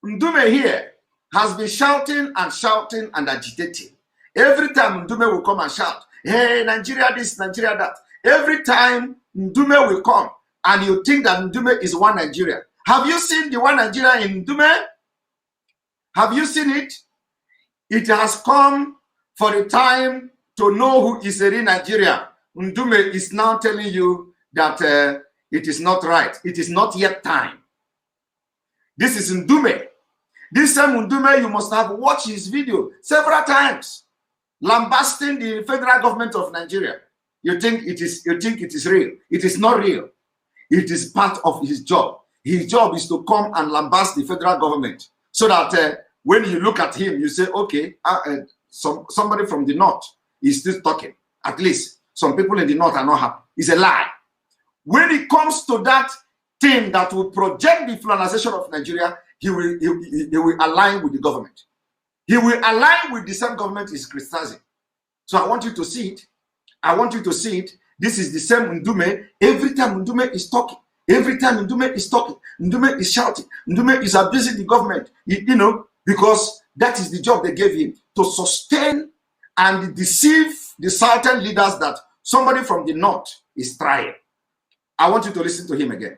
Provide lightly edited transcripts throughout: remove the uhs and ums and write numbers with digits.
Ndume here has been shouting and agitating. Every time Ndume will come and shout, hey, Nigeria this, Nigeria that. Every time Ndume will come and you think that Ndume is one Nigeria. Have you seen the one Nigeria in Ndume? Have you seen it? It has come for the time to know who is a real Nigeria. Ndume is now telling you that it is not right. It is not yet time. This is Ndume. This same Ndume, you must have watched his video several times, lambasting the federal government of Nigeria. You think it is real. It is not real. It is part of his job. His job is to come and lambast the federal government so that when you look at him, you say, okay, somebody from the north is still talking. At least some people in the north are not happy. It's a lie. When it comes to that thing that will project the federalization of Nigeria, he will align with the government. He will align with the same government is criticizing. So I want you to see it. I want you to see it. This is the same Ndume. Every time Ndume is talking, every time Ndume is talking, Ndume is shouting, Ndume is abusing the government, you know, because that is the job they gave him, to sustain and deceive the southern leaders that somebody from the north is trying. I want you to listen to him again.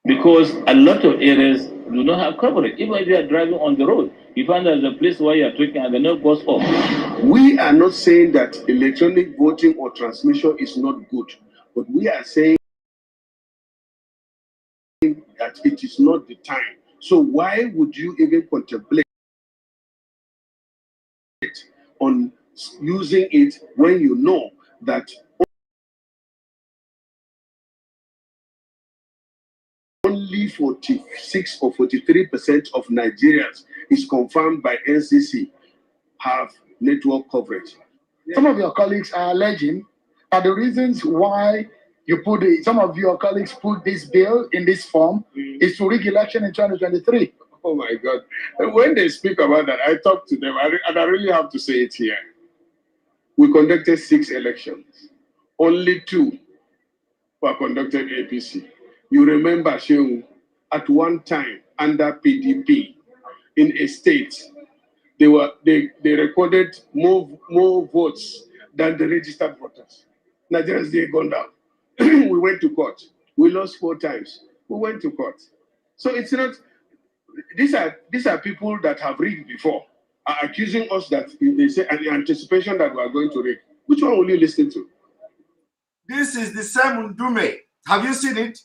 Because a lot of areas do not have coverage. Even if you are driving on the road, you find there's a place where you are talking and the network goes off. We are not saying that electronic voting or transmission is not good, but we are saying that it is not the time. So why would you even contemplate on using it when you know that only 46 or 43% of Nigerians is confirmed by NCC have network coverage? Some of your colleagues are alleging that the reasons why you put it, some of your colleagues put this bill in this form is to rig election in 2023. Oh my God. When they speak about that, I talk to them, and I really have to say it here. We conducted 6 elections. Only 2 were conducted APC. You remember, Shehu, at one time under PDP in a state, they recorded more votes than the registered voters. Nigerians, they gone down. We went to court. We lost 4 times. We went to court. So it's not. These are people that have rigged before, are accusing us that they say in anticipation that we are going to rig. Which one will you listen to? This is the same Ndume. Have you seen it?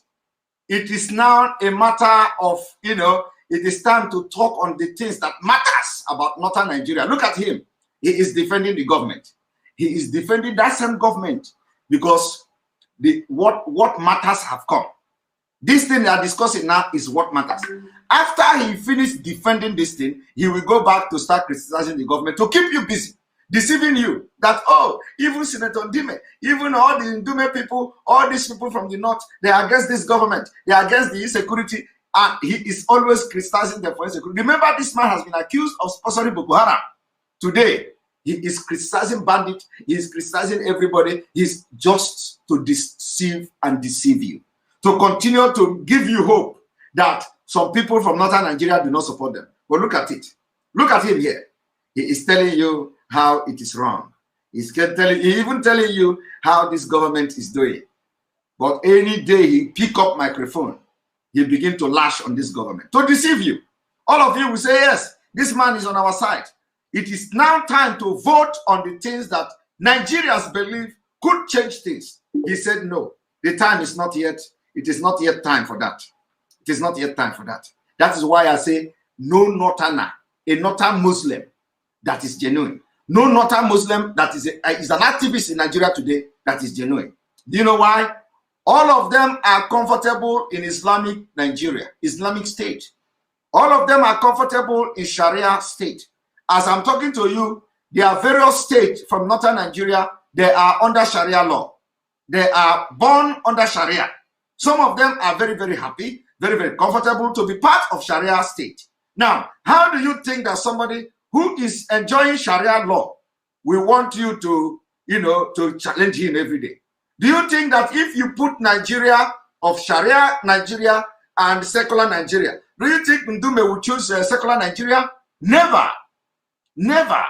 It is now a matter of, you know, it is time to talk on the things that matters about northern Nigeria. Look at him. He is defending the government. He is defending that same government because what matters have come. This thing they are discussing now is what matters. After he finished defending this thing, he will go back to start criticizing the government to keep you busy, deceiving you that, oh, even Senator Ndime, even all the Ndume people, all these people from the north, they are against this government, they are against the insecurity, and he is always criticizing them for insecurity. Remember, this man has been accused of sponsoring Boko Haram. Today, he is criticizing bandits, he is criticizing everybody. He's just to deceive and deceive you, to continue to give you hope that some people from northern Nigeria do not support them. But look at it. Look at him here. He is telling you how it is wrong. He's even telling you how this government is doing. But any day he pick up microphone, he begin to lash on this government to deceive you. All of you will say, yes, this man is on our side. It is now time to vote on the things that Nigerians believe could change things. He said, no, the time is not yet. It is not yet time for that. It is not yet time for that. That is why I say no northerner, a northern Muslim that is genuine. No northern Muslim that is an activist in Nigeria today that is genuine. Do you know why? All of them are comfortable in Islamic Nigeria, Islamic State. All of them are comfortable in Sharia state. As I'm talking to you, there are various states from northern Nigeria, they are under Sharia law. They are born under Sharia. Some of them are very, very happy, very, very comfortable to be part of Sharia state. Now, how do you think that somebody who is enjoying Sharia law will want you to, to challenge him every day? Do you think that if you put Nigeria of Sharia Nigeria and secular Nigeria. Do you think Ndume will choose secular Nigeria? Never. Never.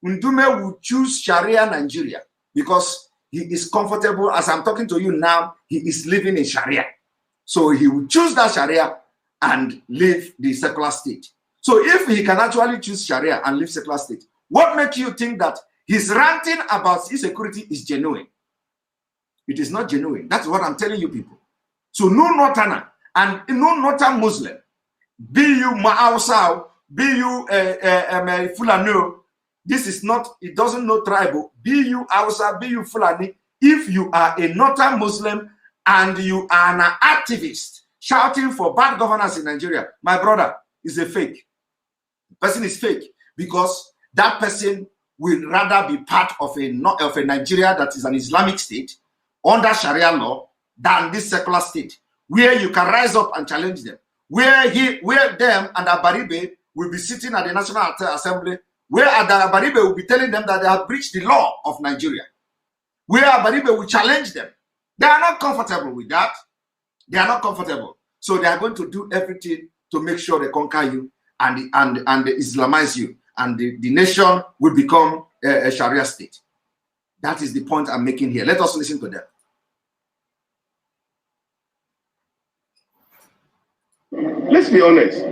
Ndume will choose Sharia Nigeria because he is comfortable. As I'm talking to you now, he is living in Sharia. So he will choose that Sharia and leave the secular state. So if he can actually choose Sharia and leave secular state, what makes you think that his ranting about insecurity is genuine? It is not genuine. That's what I'm telling you people. So no Northerner and no Northern Muslim, be you Ma'ausau, be you Fulani, this is not, it doesn't know tribal, be you Hausa, be you Fulani, if you are a Northern Muslim and you are an activist shouting for bad governance in Nigeria, my brother, is a fake. The person is fake because that person will rather be part of a Nigeria that is an Islamic state under Sharia law than this secular state, where you can rise up and challenge them, where them and Abaribe will be sitting at the National Assembly, where Abaribe will be telling them that they have breached the law of Nigeria, where Abaribe will challenge them. They are not comfortable with that. They are not comfortable. So they are going to do everything to make sure they conquer you and Islamize you, and the nation will become a Sharia state. That is the point I'm making here. Let us listen to them. Let's be honest.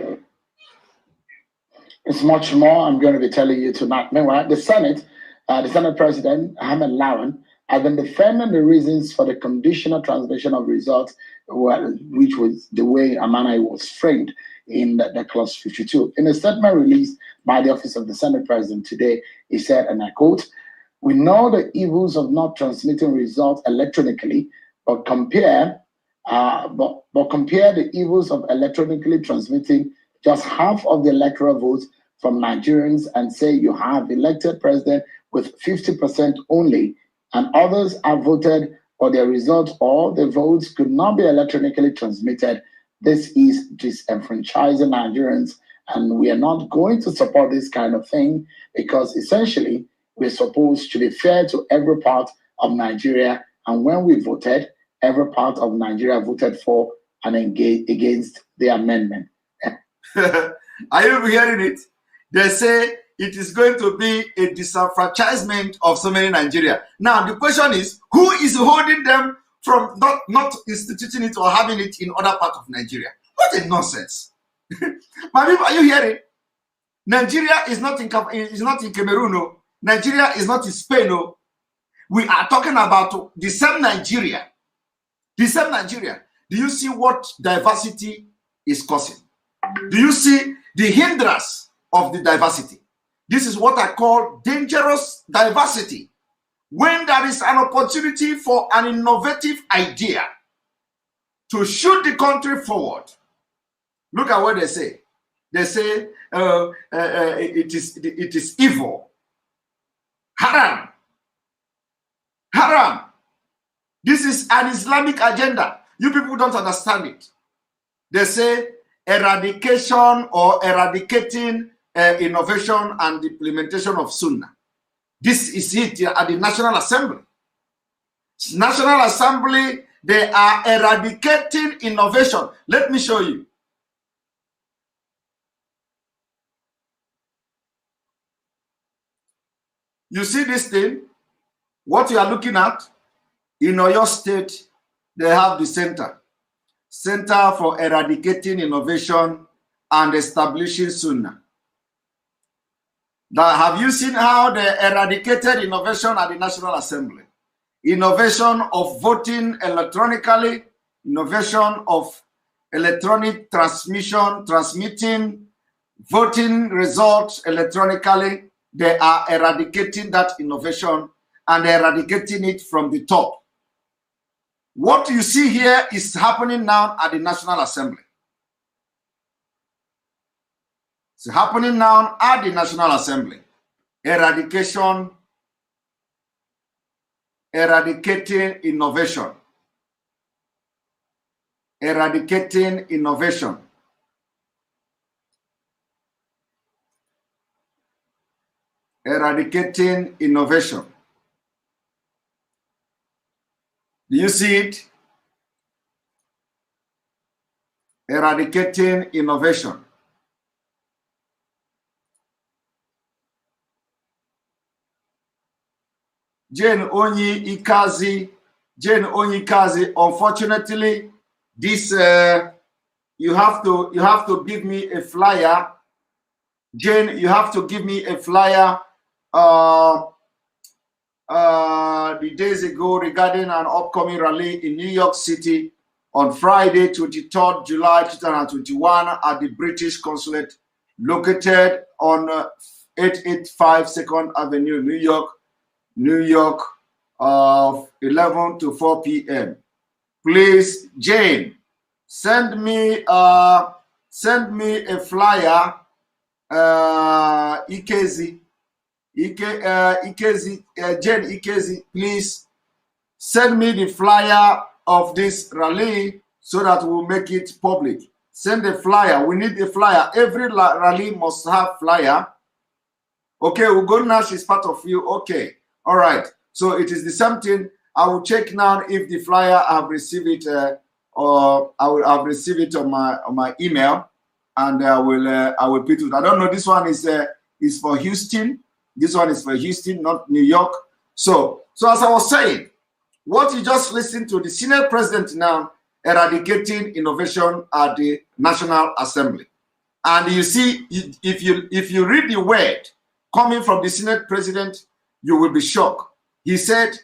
It's much more I'm going to be telling you tonight. Meanwhile, the Senate President, Ahmed Lawan, has been defending the reasons for the conditional transmission of results, which was the way Amana was framed in the Clause 52. In a statement released by the Office of the Senate President today, he said, and I quote, "We know the evils of not transmitting results electronically, but compare the evils of electronically transmitting just half of the electoral votes from Nigerians and say you have elected president with 50% only, and others have voted for their results or the votes could not be electronically transmitted. This is disenfranchising Nigerians, and we are not going to support this kind of thing because essentially we're supposed to be fair to every part of Nigeria, and when we voted, every part of Nigeria voted for and against the amendment." Are you hearing it? They say it is going to be a disenfranchisement of so many Nigeria. Now, the question is, who is holding them from not instituting it or having it in other parts of Nigeria? What a nonsense. My people, are you hearing? Nigeria is not in Cameroon. No. Nigeria is not in Spain. No. We are talking about the same Nigeria. The same Nigeria. Do you see what diversity is causing? Do you see the hindrance of the diversity? This is what I call dangerous diversity. When there is an opportunity for an innovative idea to shoot the country forward, look at what they say. They say it is evil. Haram. Haram. This is an Islamic agenda. You people don't understand it. They say eradication or eradicating innovation and implementation of Sunnah. This is it at the National Assembly. National Assembly, they are eradicating innovation. Let me show you. You see this thing? What you are looking at? In Oyo State, they have the Center for Eradicating Innovation and Establishing Sunnah. Now, have you seen how they eradicated innovation at the National Assembly? Innovation of voting electronically, innovation of electronic transmitting voting results electronically. They are eradicating that innovation and eradicating it from the top. What you see here is happening now at the National Assembly. It's happening now at the National Assembly. Eradicating innovation. Eradicating innovation. Eradicating innovation. Do you see it? eradicating innovation. Jane Onyi Ikazi, unfortunately, this you have to give me a flyer. Jane, you have to give me a flyer the days ago regarding an upcoming rally in New York City on Friday, 23rd July 2021 at the British Consulate located on 885 2nd Avenue, New York, 11 to 4 p.m. Please, Jane, send me a flyer. Ikezi, Jane Ikezi, please send me the flyer of this rally so that we'll make it public. Send a flyer. We need a flyer. Every rally must have flyer. Okay, Ugonash is part of you. Okay, all right. So it is the same thing. I will check now if the flyer I have received it, or I will have received it on my email, and I will put it. I don't know. This one is for Houston. This one is for Houston, not New York. So as I was saying, what you just listened to, the Senate President now eradicating innovation at the National Assembly, and you see, if you read the word coming from the Senate President, you will be shocked. He said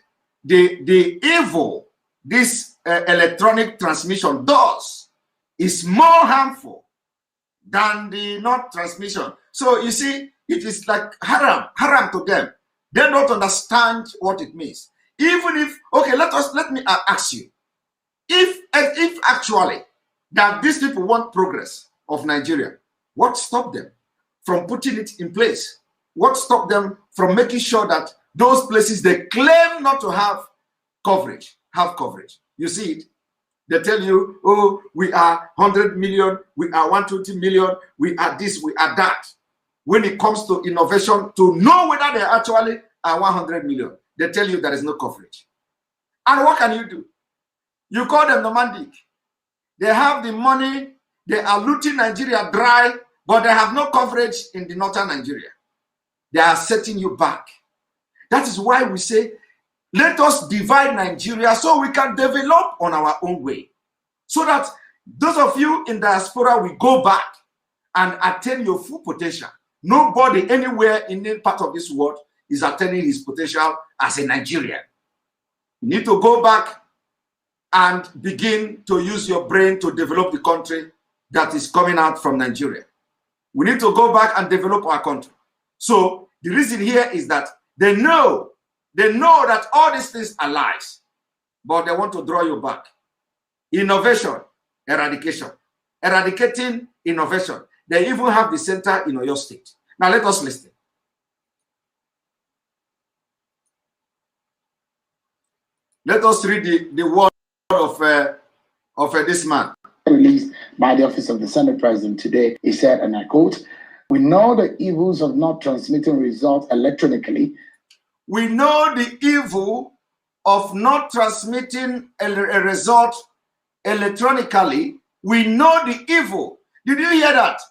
the evil this electronic transmission does is more harmful than the not transmission. So you see, it is like haram to them. They don't understand what it means. Even if, okay, let me ask you, if actually that these people want progress of Nigeria, what stopped them from putting it in place? What stopped them from making sure that those places they claim not to have coverage, have coverage? You see it. They tell you, oh, we are 100 million, we are 120 million, we are this, we are that. When it comes to innovation, to know whether they actually are 100 million, they tell you there is no coverage. And what can you do? You call them Nnamdi. They have the money, they are looting Nigeria dry, but they have no coverage in the northern Nigeria. They are setting you back. That is why we say, let us divide Nigeria so we can develop on our own way. So that those of you in diaspora will go back and attain your full potential. Nobody anywhere in any part of this world is attaining his potential as a Nigerian. You need to go back and begin to use your brain to develop the country that is coming out from Nigeria. We need to go back and develop our country. So the reason here is that they know that all these things are lies, but they want to draw you back. Innovation, eradication, eradicating innovation. They even have the center in your state. Now let us listen. Let us read the word of this man. Released by the office of the Senate President today, he said, and I quote, "We know the evils of not transmitting results electronically. We know the evil of not transmitting a result electronically. We know the evil." Did you hear that?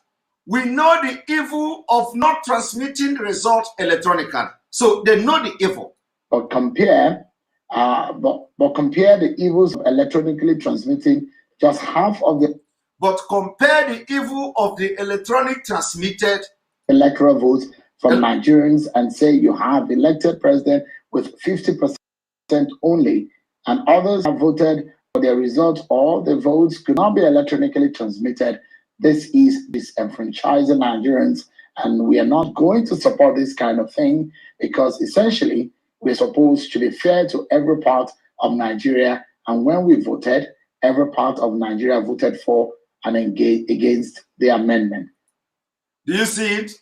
We know the evil of not transmitting results electronically. So they know the evil. But compare the evils of electronically transmitting just half of the. But compare the evil of the electronic transmitted electoral votes from Nigerians and say you have elected president with 50% only, and others have voted for their results, or the votes could not be electronically transmitted. This is disenfranchising Nigerians, and we are not going to support this kind of thing, because essentially we're supposed to be fair to every part of Nigeria, and when we voted, every part of Nigeria voted for and engaged against the amendment. Do you see it?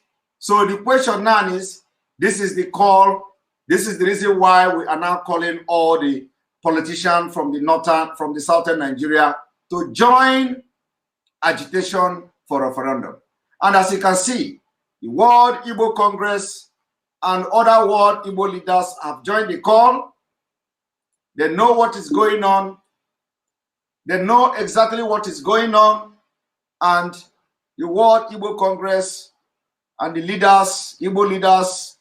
So the question now is, this is the call, this is the reason why we are now calling all the politicians from the southern Nigeria to join agitation for a referendum. And as you can see, the World Igbo Congress and other World Igbo leaders have joined the call. They know what is going on. They know exactly what is going on. and the World Igbo Congress and the leaders, Igbo leaders,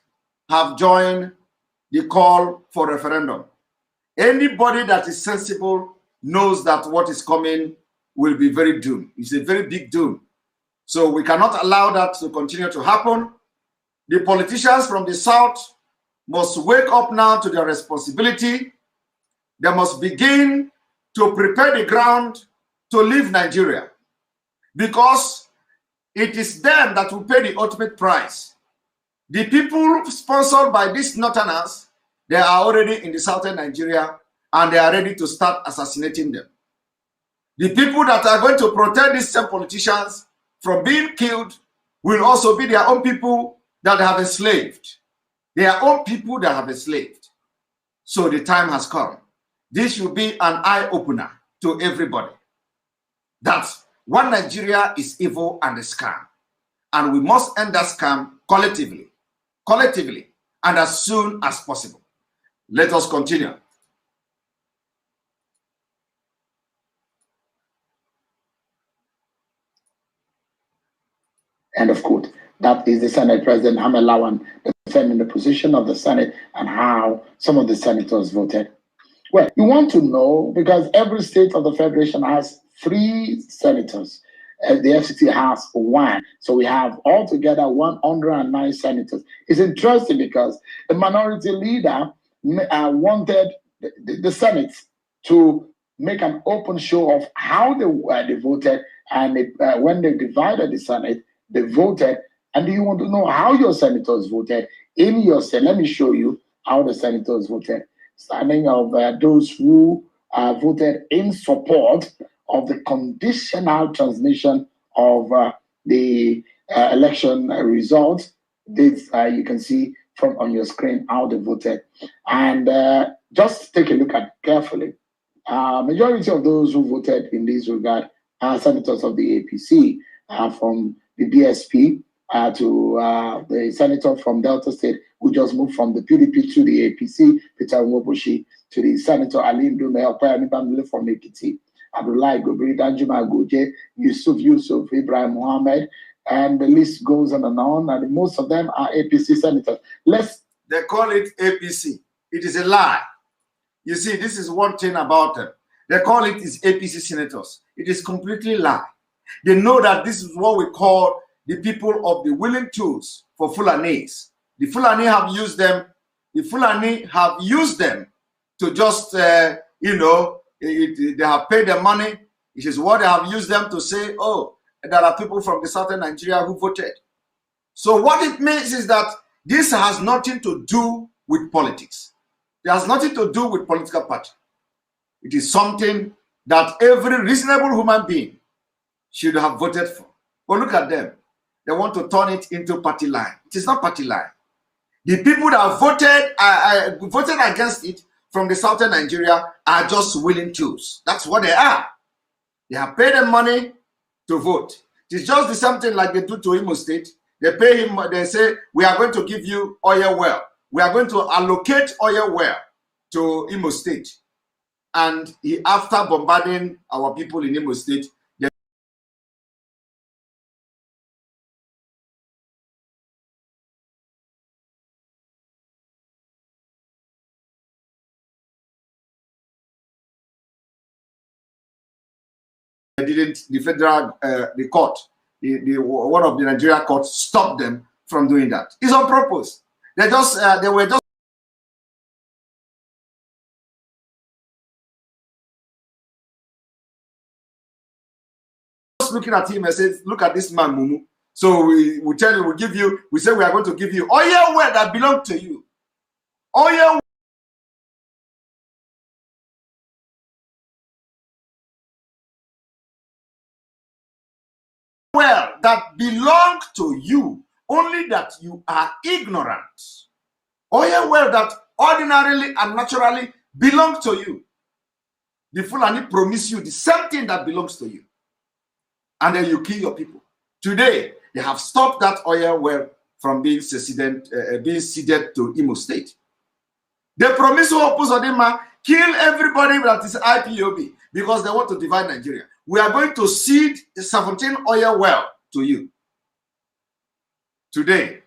have joined the call for referendum. Anybody that is sensible knows that what is coming will be very doom. It's a very big doom. So we cannot allow that to continue to happen. The politicians from the South must wake up now to their responsibility. They must begin to prepare the ground to leave Nigeria, because it is them that will pay the ultimate price. The people sponsored by these Northerners, they are already in the southern Nigeria, and they are ready to start assassinating them. The people that are going to protect these same politicians from being killed will also be their own people that have enslaved. Their own people that have enslaved. So the time has come. This should be an eye-opener to everybody. That one Nigeria is evil and a scam. And we must end that scam collectively, and as soon as possible. Let us continue. End of quote. That is the Senate President Hamid Lawan defending the position of the Senate and how some of the senators voted. Well, you want to know, because every state of the Federation has 3 senators. The FCT has 1. So we have altogether 109 senators. It's interesting because the minority leader wanted the Senate to make an open show of how they voted, and when they divided the Senate, they voted. And do you want to know how your senators voted in your Senate? Let me show you how the senators voted. Starting of those who voted in support of the conditional transmission of the election results. This you can see from on your screen how they voted. And just take a look at it carefully. Majority of those who voted in this regard are senators of the APC, from the BSP to the senator from Delta State who just moved from the PDP to the APC, Peter Nwoboshi, to the senator Ali Ndume Opayamibamile from Ekiti, Abdullahi Gobri, Danjuma Goje, Yusuf, Ibrahim Mohammed, and the list goes on, and most of them are APC senators. They call it APC. It is a lie. You see, this is one thing about them. They call it is APC senators. It is completely lie. They know that this is what we call the people of the willing tools for Fulanis. The Fulani have used them. The Fulani have used them to just, they have paid their money. It is what they have used them to say, oh, there are people from the southern Nigeria who voted. So what it means is that this has nothing to do with politics. It has nothing to do with political party. It is something that every reasonable human being should have voted for. But look at them. They want to turn it into party line. It is not party line. The people that voted against it from the southern Nigeria are just willing tools. That's what they are. They have paid them money to vote. It is just the same thing like they do to Imo State. They pay him, they say, we are going to give you oil well. We are going to allocate oil well to Imo State. And after bombarding our people in Imo State, the federal, the court, one of the Nigeria courts stopped them from doing that. It's on purpose. They were just looking at him and said, look at this man, Mumu. So we tell you, we say we are going to give you oil well that belong to you. Oil well that belong to you, only that you are ignorant. Oil well that ordinarily and naturally belong to you. The Fulani promise you the same thing that belongs to you. And then you kill your people. Today, they have stopped that oil well from being ceded to Imo State. They promise Opus Odema kill everybody that is IPOB because they want to divide Nigeria. We are going to cede the 17 oil well to you. Today,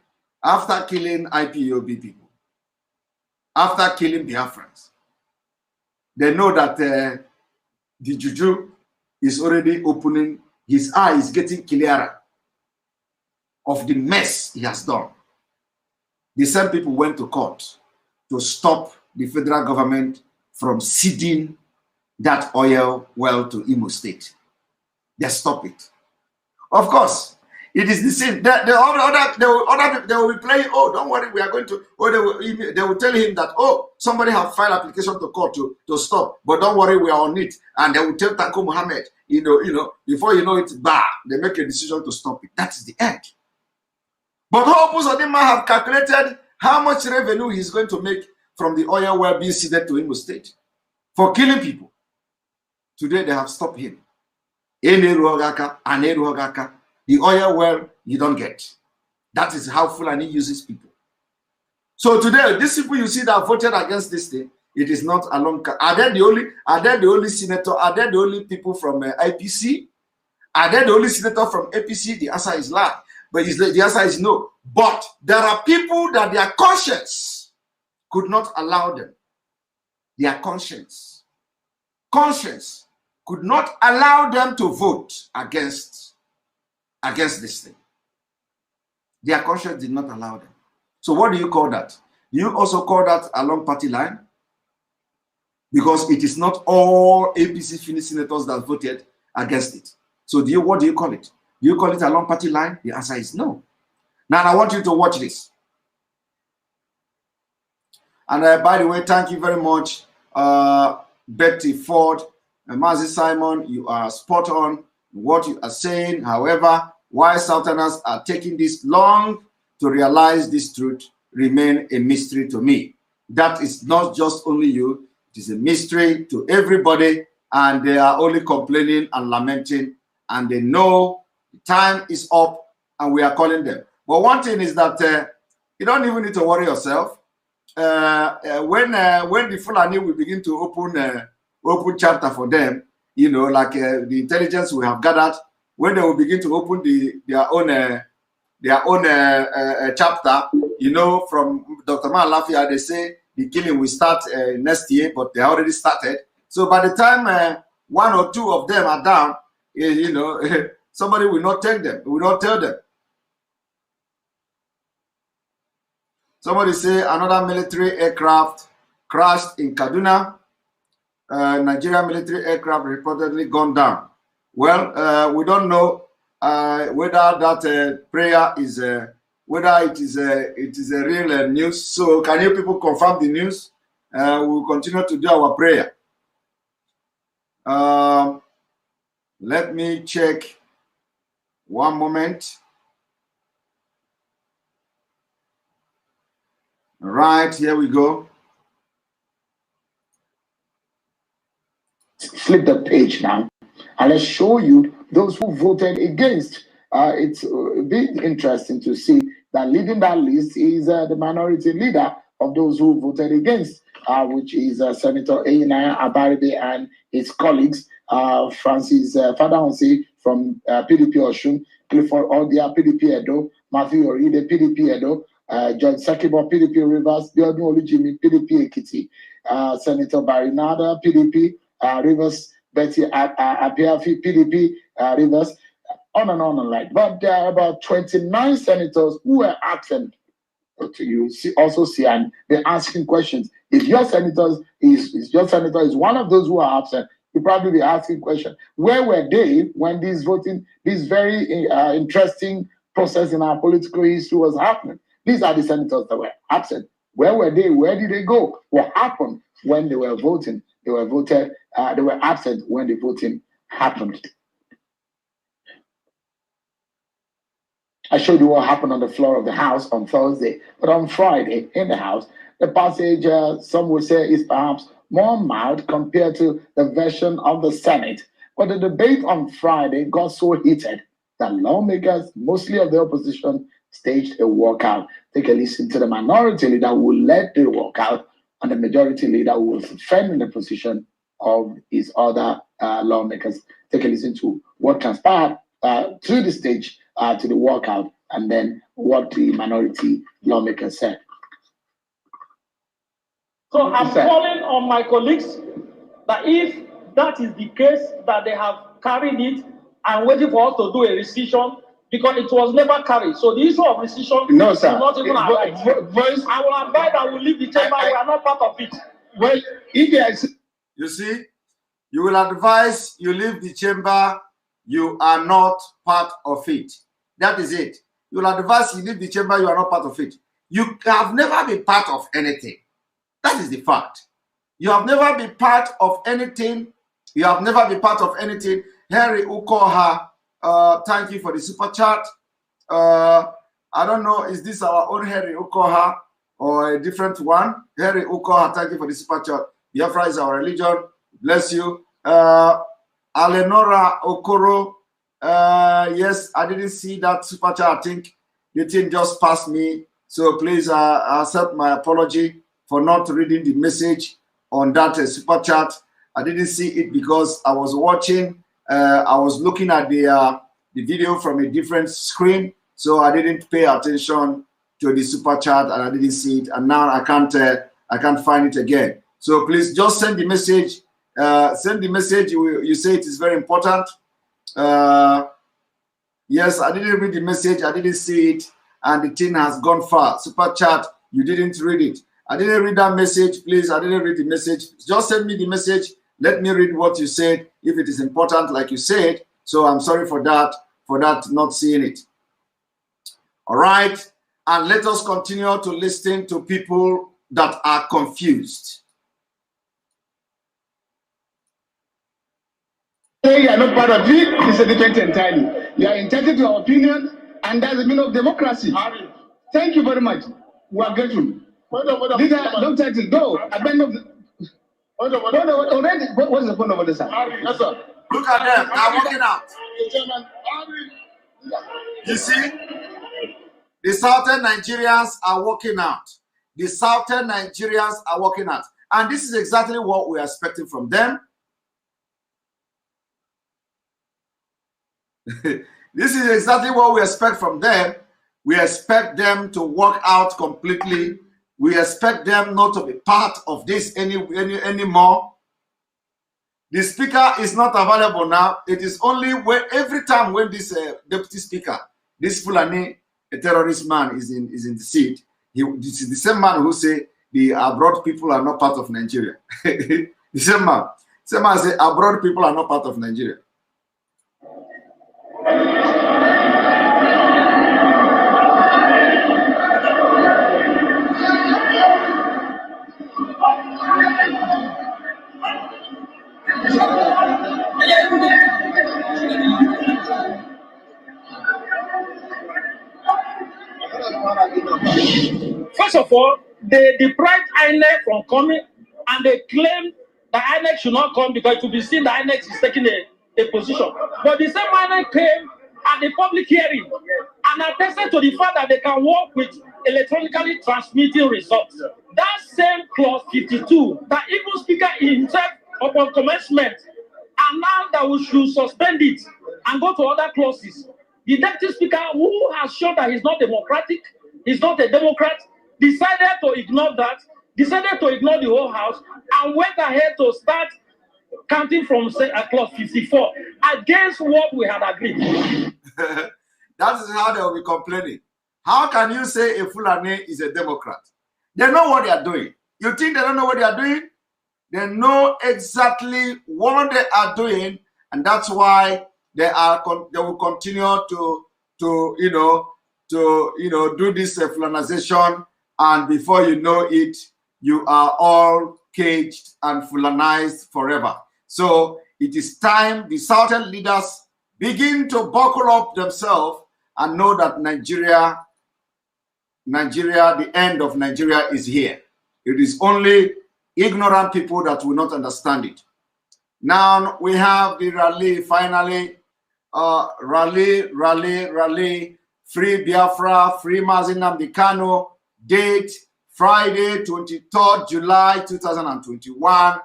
after killing IPOB people, after killing Biafrans, they know that the juju is already opening, his eye is getting clearer of the mess he has done. The same people went to court to stop the federal government from ceding that oil well to Imo State. They stop it. Of course, it is the same. They will be playing, oh, don't worry, we are going to, or they will tell him that, oh, somebody have filed application to court to stop, but don't worry, we are on it. And they will tell Taku Mohammed, before you know it, bah, they make a decision to stop it. That is the end. But Hopus Odima have calculated how much revenue he's going to make from the oil well being ceded to Imo State for killing people. Today they have stopped him. The oil well you don't get. That is how Fulani uses people. So today, these people you see that voted against this thing, it is not along. Are they the only senator? Are they the only people from IPC? Are they the only senator from APC? The answer is lie. But the answer is no. But there are people that their conscience could not allow them. Their conscience could not allow them to vote against this thing. Their conscience did not allow them. So what do you call that? Do you also call that along party line? Because it is not all APC Finnish senators that voted against it. So what do you call it? Do you call it along party line? The answer is no. Now I want you to watch this. And by the way, thank you very much, Betty Ford, Mazi Simon. You are spot on what you are saying. However, why Southerners are taking this long to realize this truth remain a mystery to me. That is not just only you. It is a mystery to everybody, and they are only complaining and lamenting, and they know the time is up and we are calling them. But one thing is that you don't even need to worry yourself. When the Fulani will begin to open chapter for them, like the intelligence we have gathered, when they will begin to open their own chapter, from Dr. Malafia, they say the killing will start next year, but they already started. So by the time one or two of them are down, somebody will not tell them. Will not tell them. Somebody say another military aircraft crashed in Kaduna. Nigerian military aircraft reportedly gone down. Well, we don't know whether that prayer is whether it is a real news. So can you people confirm the news? We will continue to do our prayer. Let me check. One moment. Right, here we go. Flip the page now, and let's show you those who voted against. It's been interesting to see that leading that list is the minority leader of those who voted against, which is Senator Aina Abaribe and his colleagues, Francis Fadahonsi from PDP Oshun, Clifford Odia, PDP Edo, Matthew Oride, PDP Edo, John Sakibo, PDP Rivers, Biodun Olujimi, PDP Ekiti, Senator Barinada, PDP Rivers, Betty Apiafi, PDP Rivers, on and on and like. But there are about 29 senators who were absent. You also see, and they're asking questions. If your senator is one of those who are absent, you probably be asking questions. Where were they when this very interesting process in our political history was happening? These are the senators that were absent. Where were they? Where did they go? What happened when they were voting? They were absent when the voting happened. I showed you what happened on the floor of the House on Thursday, but on Friday in the House, the passage, some would say, is perhaps more mild compared to the version of the Senate. But the debate on Friday got so heated that lawmakers, mostly of the opposition, staged a walkout. Take a listen to the minority leader who led the walkout and the majority leader who will defend the position of his other lawmakers. Take a listen to what transpired through the stage to the walkout, and then what the minority lawmakers said. So I'm calling on my colleagues that if that is the case, that they have carried it and waiting for us to do a rescission, because it was never carried. So the issue of rescission is not even arise. I will advise that we leave the chamber. We are not part of it. Well, if there you see, you will advise you leave the chamber. You are not part of it. That is it. You will advise you leave the chamber. You are not part of it. You have never been part of anything. That is the fact. You have never been part of anything. You have never been part of anything. Harry Ukoha, thank you for the super chat. I don't know, is this our own Harry Ukoha or a different one? Harry Ukoha, thank you for the super chat. Biafra is our religion. Bless you. Alenora Okoro, yes, I didn't see that super chat. I think the thing just passed me. So please accept my apology for not reading the message on that super chat. I didn't see it because I was watching. I was looking at the video from a different screen, so I didn't pay attention to the super chat, and I didn't see it. And now I can't find it again. So please just send the message. Send the message. You say it is very important. Yes, I didn't read the message. I didn't see it, and the thing has gone far. Super chat, you didn't read it. I didn't read that message. Please, I didn't read the message. Just send me the message. Let me read what you said, if it is important, like you said. So I'm sorry for that not seeing it. All right. And let us continue to listen to people that are confused. you are not part of it, it's a different entirely. You are entitled to your opinion, and that's the meaning of democracy. Thank you very much. We are grateful. Don't title. Go. Already, what's the point of this? Yes, sir. Look at them. They're walking out. You see? The Southern Nigerians are walking out. The Southern Nigerians are walking out. And this is exactly what we are expecting from them. This is exactly what we expect from them. We expect them to walk out completely. We expect them not to be part of this anymore. The speaker is not available now. It is only when every time when this deputy speaker, this Fulani, a terrorist man, is in the seat. This is the same man who say the abroad people are not part of Nigeria. The same man say abroad people are not part of Nigeria. First of all, they deprived INEC from coming, and they claimed that INEC should not come because it will be seen that INEC is taking a position. But the same INEC came at the public hearing and attested to the fact that they can work with electronically transmitting results. That same clause 52, that even speaker himself upon commencement announced that we should suspend it and go to other clauses. The deputy speaker, who has shown that he's not democratic, he's not a Democrat, decided to ignore that, decided to ignore the whole house, and went ahead to start counting from clause 54 against what we had agreed. That is how they will be complaining. How can you say a Fulani is a Democrat? They know what they are doing. You think they don't know what they are doing? They know exactly what they are doing, and that's why they will continue to do this Fulanization, and before you know it, you are all caged and Fulanized forever. So it is time the Southern leaders begin to buckle up themselves and know that Nigeria, the end of Nigeria is here. It is only ignorant people that will not understand it. Now we have the rally finally. Rally, free Biafra, free Mazi Nnamdi Kanu, date Friday, 23rd July 2021.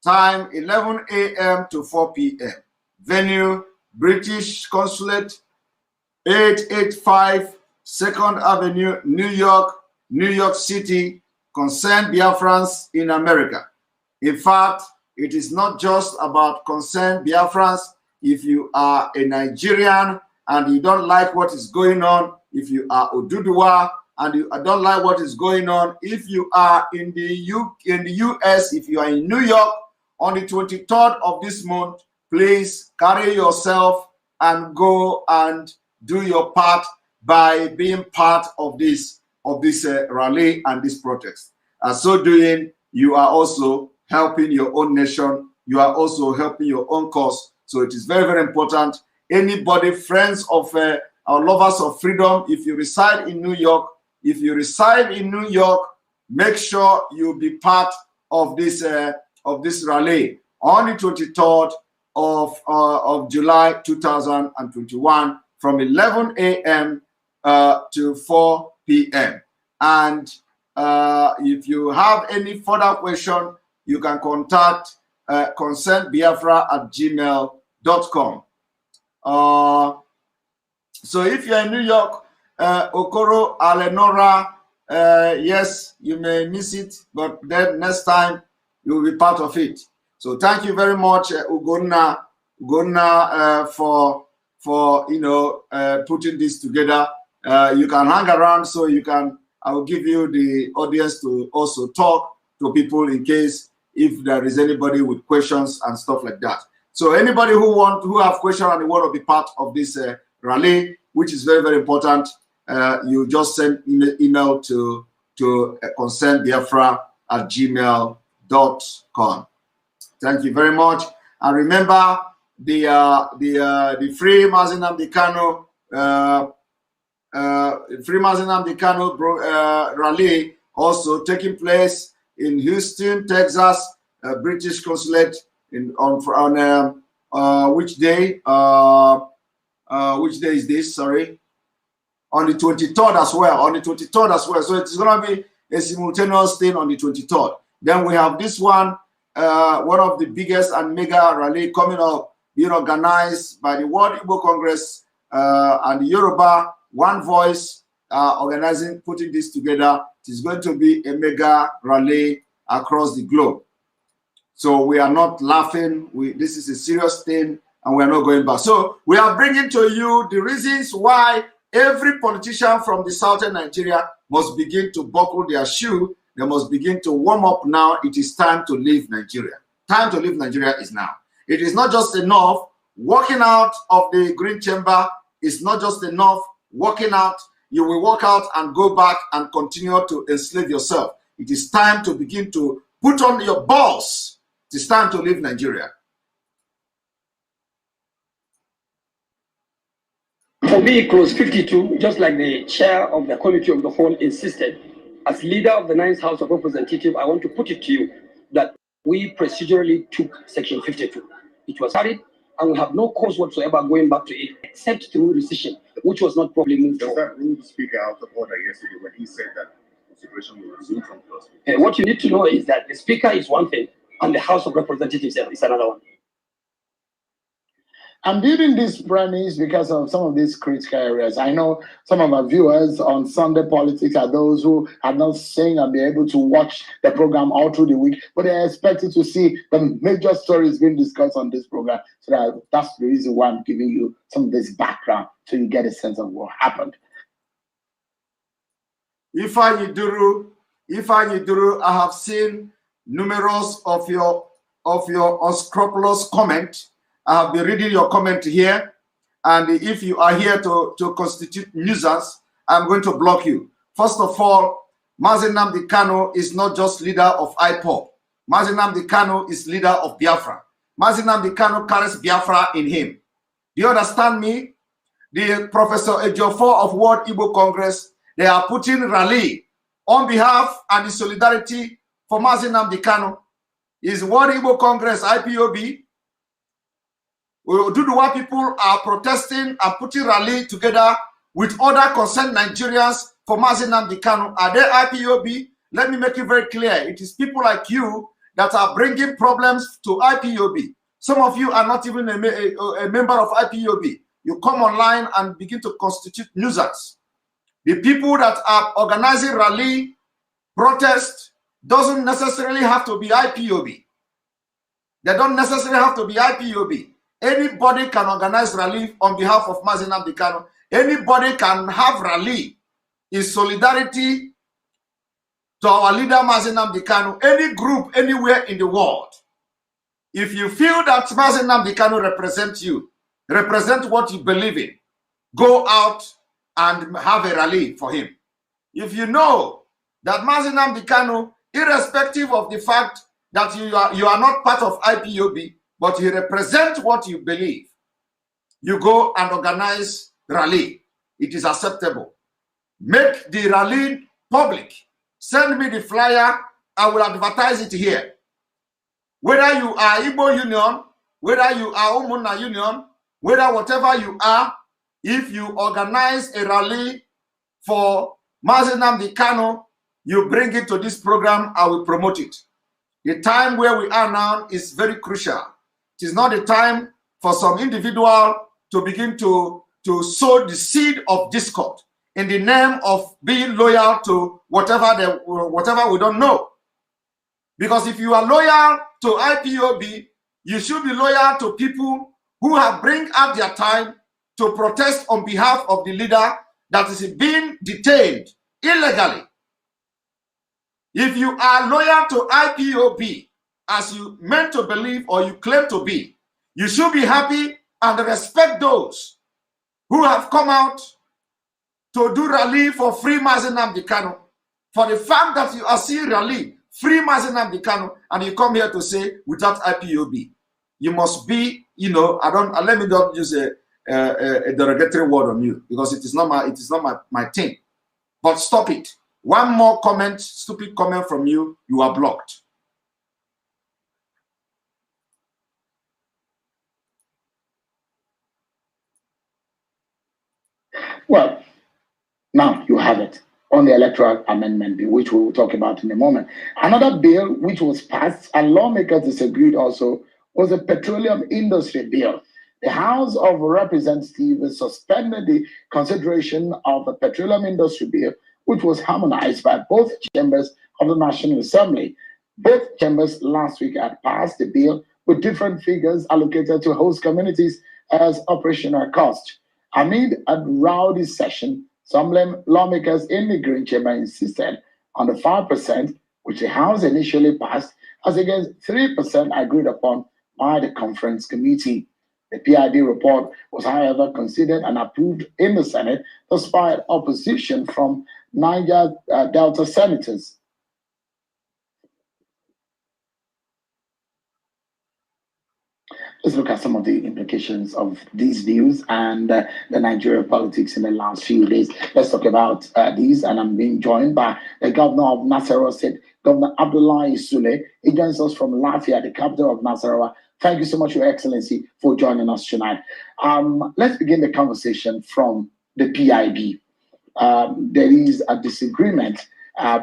Time 11 a.m. to 4 p.m. Venue, British Consulate, 885 2nd Avenue, New York City. Concerned Biafrans in America. In fact, it is not just about concerned Biafrans. If you are a Nigerian and you don't like what is going on, if you are Oduduwa and you don't like what is going on, if you are in the US, if you are in New York, on the 23rd of this month, please carry yourself and go and do your part by being part of this rally and this protest. So doing, you are also helping your own nation. You are also helping your own cause. So it is very, very important. Anybody, friends of our lovers of freedom, if you reside in New York, make sure you be part of this rally on the 23rd of July 2021 from 11 a.m. To 4 p.m. And if you have any further question, you can contact concernedbiafra@gmail.com. So if you're in New York, Okoro, Alenora, yes, you may miss it, but then next time you will be part of it. So thank you very much, Ugonna, for putting this together. You can hang around, so I will give you the audience to also talk to people in case if there is anybody with questions and stuff like that. So anybody who have questions and want to be part of this rally, which is very, very important, you just send email to concernedbiafra@gmail.com. Thank you very much. And remember the free Mazi Nnamdi Kanu rally also taking place in Houston, Texas, British Consulate on which day? Which day is this? Sorry, on the 23rd as well. On the 23rd as well. So it's gonna be a simultaneous thing on the 23rd. Then we have this one, one of the biggest and mega rally coming up, being organized by the World Igbo Congress and the Yoruba One Voice organizing, putting this together. It is going to be a mega rally across the globe. So we are not laughing. This is a serious thing, and we are not going back. So we are bringing to you the reasons why every politician from the southern Nigeria must begin to buckle their shoe. They must begin to warm up now. It is time to leave Nigeria. Time to leave Nigeria is now. It is not just enough walking out of the green chamber. It's not just enough walking out. You will walk out and go back and continue to enslave yourself. It is time to begin to put on your balls. It is time to leave Nigeria. For me, clause 52, just like the chair of the committee of the whole insisted, as leader of the 9th House of Representatives, I want to put it to you that we procedurally took section 52. It was carried, and we have no cause whatsoever going back to it, except through rescission, which was not probably moved Does forward. that rule the speaker out of order yesterday when he said that consideration will resume from clause 52? What you need to know is that the speaker is one thing, and the House of Representatives is another one. I'm building this premise because of some of these critical areas. I know some of our viewers on Sunday Politics are those who are not saying and be able to watch the program all through the week, but they are expected to see the major stories being discussed on this program. So that's the reason why I'm giving you some of this background so you get a sense of what happened. Ifeanyi Duru, I have seen numerous of your unscrupulous comment. I have been reading your comment here, and if you are here to constitute nuisance, I'm going to block you. First of all, Mazi Nnamdi Kanu is not just leader of Ipob. Mazi Nnamdi Kanu is leader of Biafra. Mazi Nnamdi Kanu carries Biafra in him. Do you understand me? The Professor Ejiofor of World Igbo Congress, they are putting rally on behalf and the solidarity for Mazi Nnamdi Kanu. Is World Igbo Congress, IPOB. Oduduwa people are protesting and putting rally together with other concerned Nigerians for Mazi Nnamdi Kanu. Are they IPOB? let me make it very clear. It is people like you that are bringing problems to IPOB. Some of you are not even a member of IPOB. You come online and begin to constitute nuisance. The people that are organizing rally, protest, doesn't necessarily have to be IPOB. They don't necessarily have to be IPOB. Anybody can organize rally on behalf of Mazi Nnamdi Kanu. Anybody can have rally in solidarity to our leader Mazi Nnamdi Kanu. Any group, anywhere in the world. If you feel that Mazi Nnamdi Kanu represents you, represent what you believe in, go out and have a rally for him. If you know that Mazi Nnamdi Kanu, irrespective of the fact that you are not part of IPOB, but you represent what you believe, you go and organize rally. It is acceptable. Make the rally public. Send me the flyer. I will advertise it here. Whether you are Igbo Union, whether you are Umunna Union, whether whatever you are, if you organize a rally for Mazi Nnamdi Kanu, you bring it to this program, I will promote it. The time where we are now is very crucial. It is not the time for some individual to begin to sow the seed of discord in the name of being loyal to whatever we don't know. Because if you are loyal to IPOB, you should be loyal to people who have bring out their time to protest on behalf of the leader that is being detained illegally. If you are loyal to IPOB, as you meant to believe or you claim to be, you should be happy and respect those who have come out to do rally for free Mazi Nnamdi Kanu. For the fact that you are seeing rally, free Mazi Nnamdi Kanu, and you come here to say without IPOB, you must be, you know, let me not use a derogatory word on you because it is not my thing. But stop it. One more comment, stupid comment from you, you are blocked. Well, now you have it on the Electoral Amendment Bill, which we will talk about in a moment. Another bill which was passed and lawmakers disagreed also was the Petroleum Industry Bill. The House of Representatives suspended the consideration of the Petroleum Industry Bill, which was harmonized by both chambers of the National Assembly. Both chambers last week had passed the bill with different figures allocated to host communities as operational cost. Amid a rowdy session, some lawmakers in the Green Chamber insisted on the 5%, which the House initially passed, as against 3% agreed upon by the Conference Committee. The PID report was, however, considered and approved in the Senate despite opposition from Niger Delta senators. Let's look at some of the implications of these views and the Nigerian politics in the last few days. Let's talk about these, and I'm being joined by the governor of Nasarawa State, Governor Abdullahi Sule. He joins us from Lafia, the capital of Nasarawa. Thank you so much, Your Excellency, for joining us tonight. Let's begin the conversation from the PIB. There is a disagreement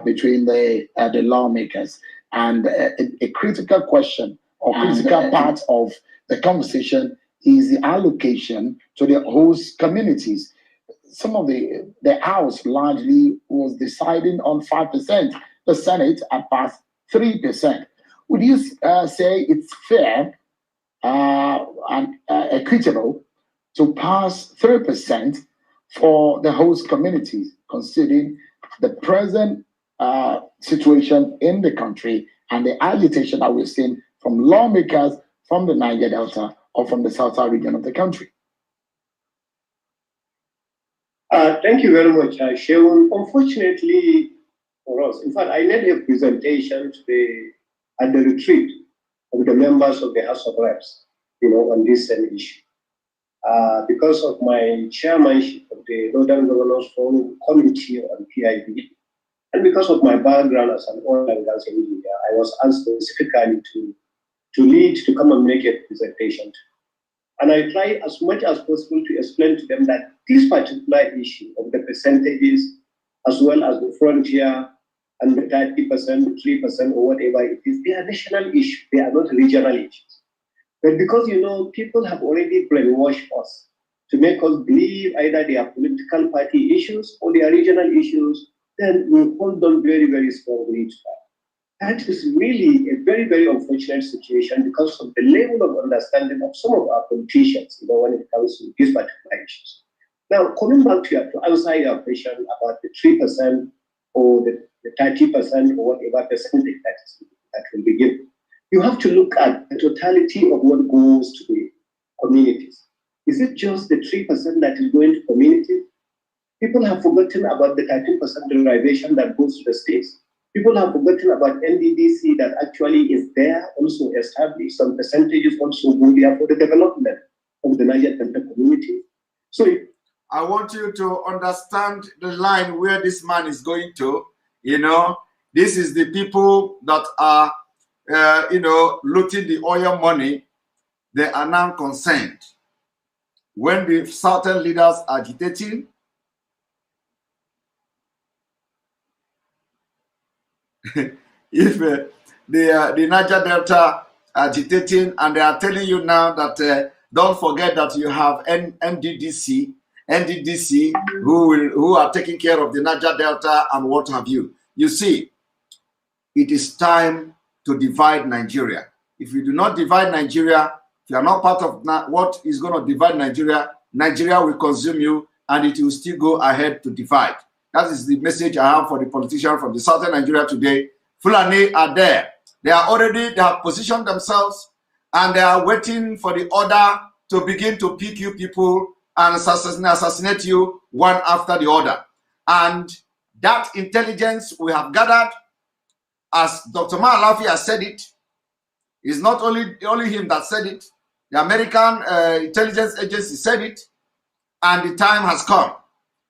between the lawmakers, and a critical question or critical part of the conversation is the allocation to the host communities. Some of the House largely was deciding on 5%. The Senate had passed 3%. Would you say it's fair and equitable to pass 3% for the host communities, considering the present situation in the country and the agitation that we're seeing from lawmakers from the Niger Delta or from the southern region of the country? Thank you very much, Shewan. Unfortunately for us, in fact, I made a presentation at the retreat of the members of the House of Reps, on this same issue. Because of my chairmanship of the Northern Governors Forum Committee on PIB, and because of my background as an oil and gas engineer, I was asked specifically to come and make a presentation. And I try as much as possible to explain to them that this particular issue of the percentages, as well as the frontier and the 30%, 3%, or whatever it is, they are national issues. They are not regional issues. But because, you know, people have already brainwashed us to make us believe either they are political party issues or they are regional issues, then we hold them very, very strongly to that. That is really a very, very unfortunate situation because of the level of understanding of some of our politicians, you know, when it comes to these particular issues. Now, coming back to answer your question about the 3% or the 30% or whatever percentage that will be given, you have to look at the totality of what goes to the communities. Is it just the 3% that is going to communities? People have forgotten about the 13% derivation that goes to the states. People have forgotten about NDDC that actually is there, also established. Some percentages also go there for the development of the Niger Delta community. So I want you to understand the line where this man is going to. You know, this is the people that are, you know, looting the oil money. They are now concerned. When the southern leaders are agitating, if the Niger Delta agitating, and they are telling you now that don't forget that you have NDDC who are taking care of the Niger Delta and what have you. You see, it is time to divide Nigeria. If you do not divide Nigeria, if you are not part of what is going to divide Nigeria, Nigeria will consume you and it will still go ahead to divide. That is the message I have for the politicians from the southern Nigeria today. Fulani are there. They have positioned themselves and they are waiting for the order to begin to pick you people and assassinate you one after the other. And that intelligence we have gathered, as Dr. Malafi has said it, is not only him that said it. The American intelligence agency said it, and the time has come.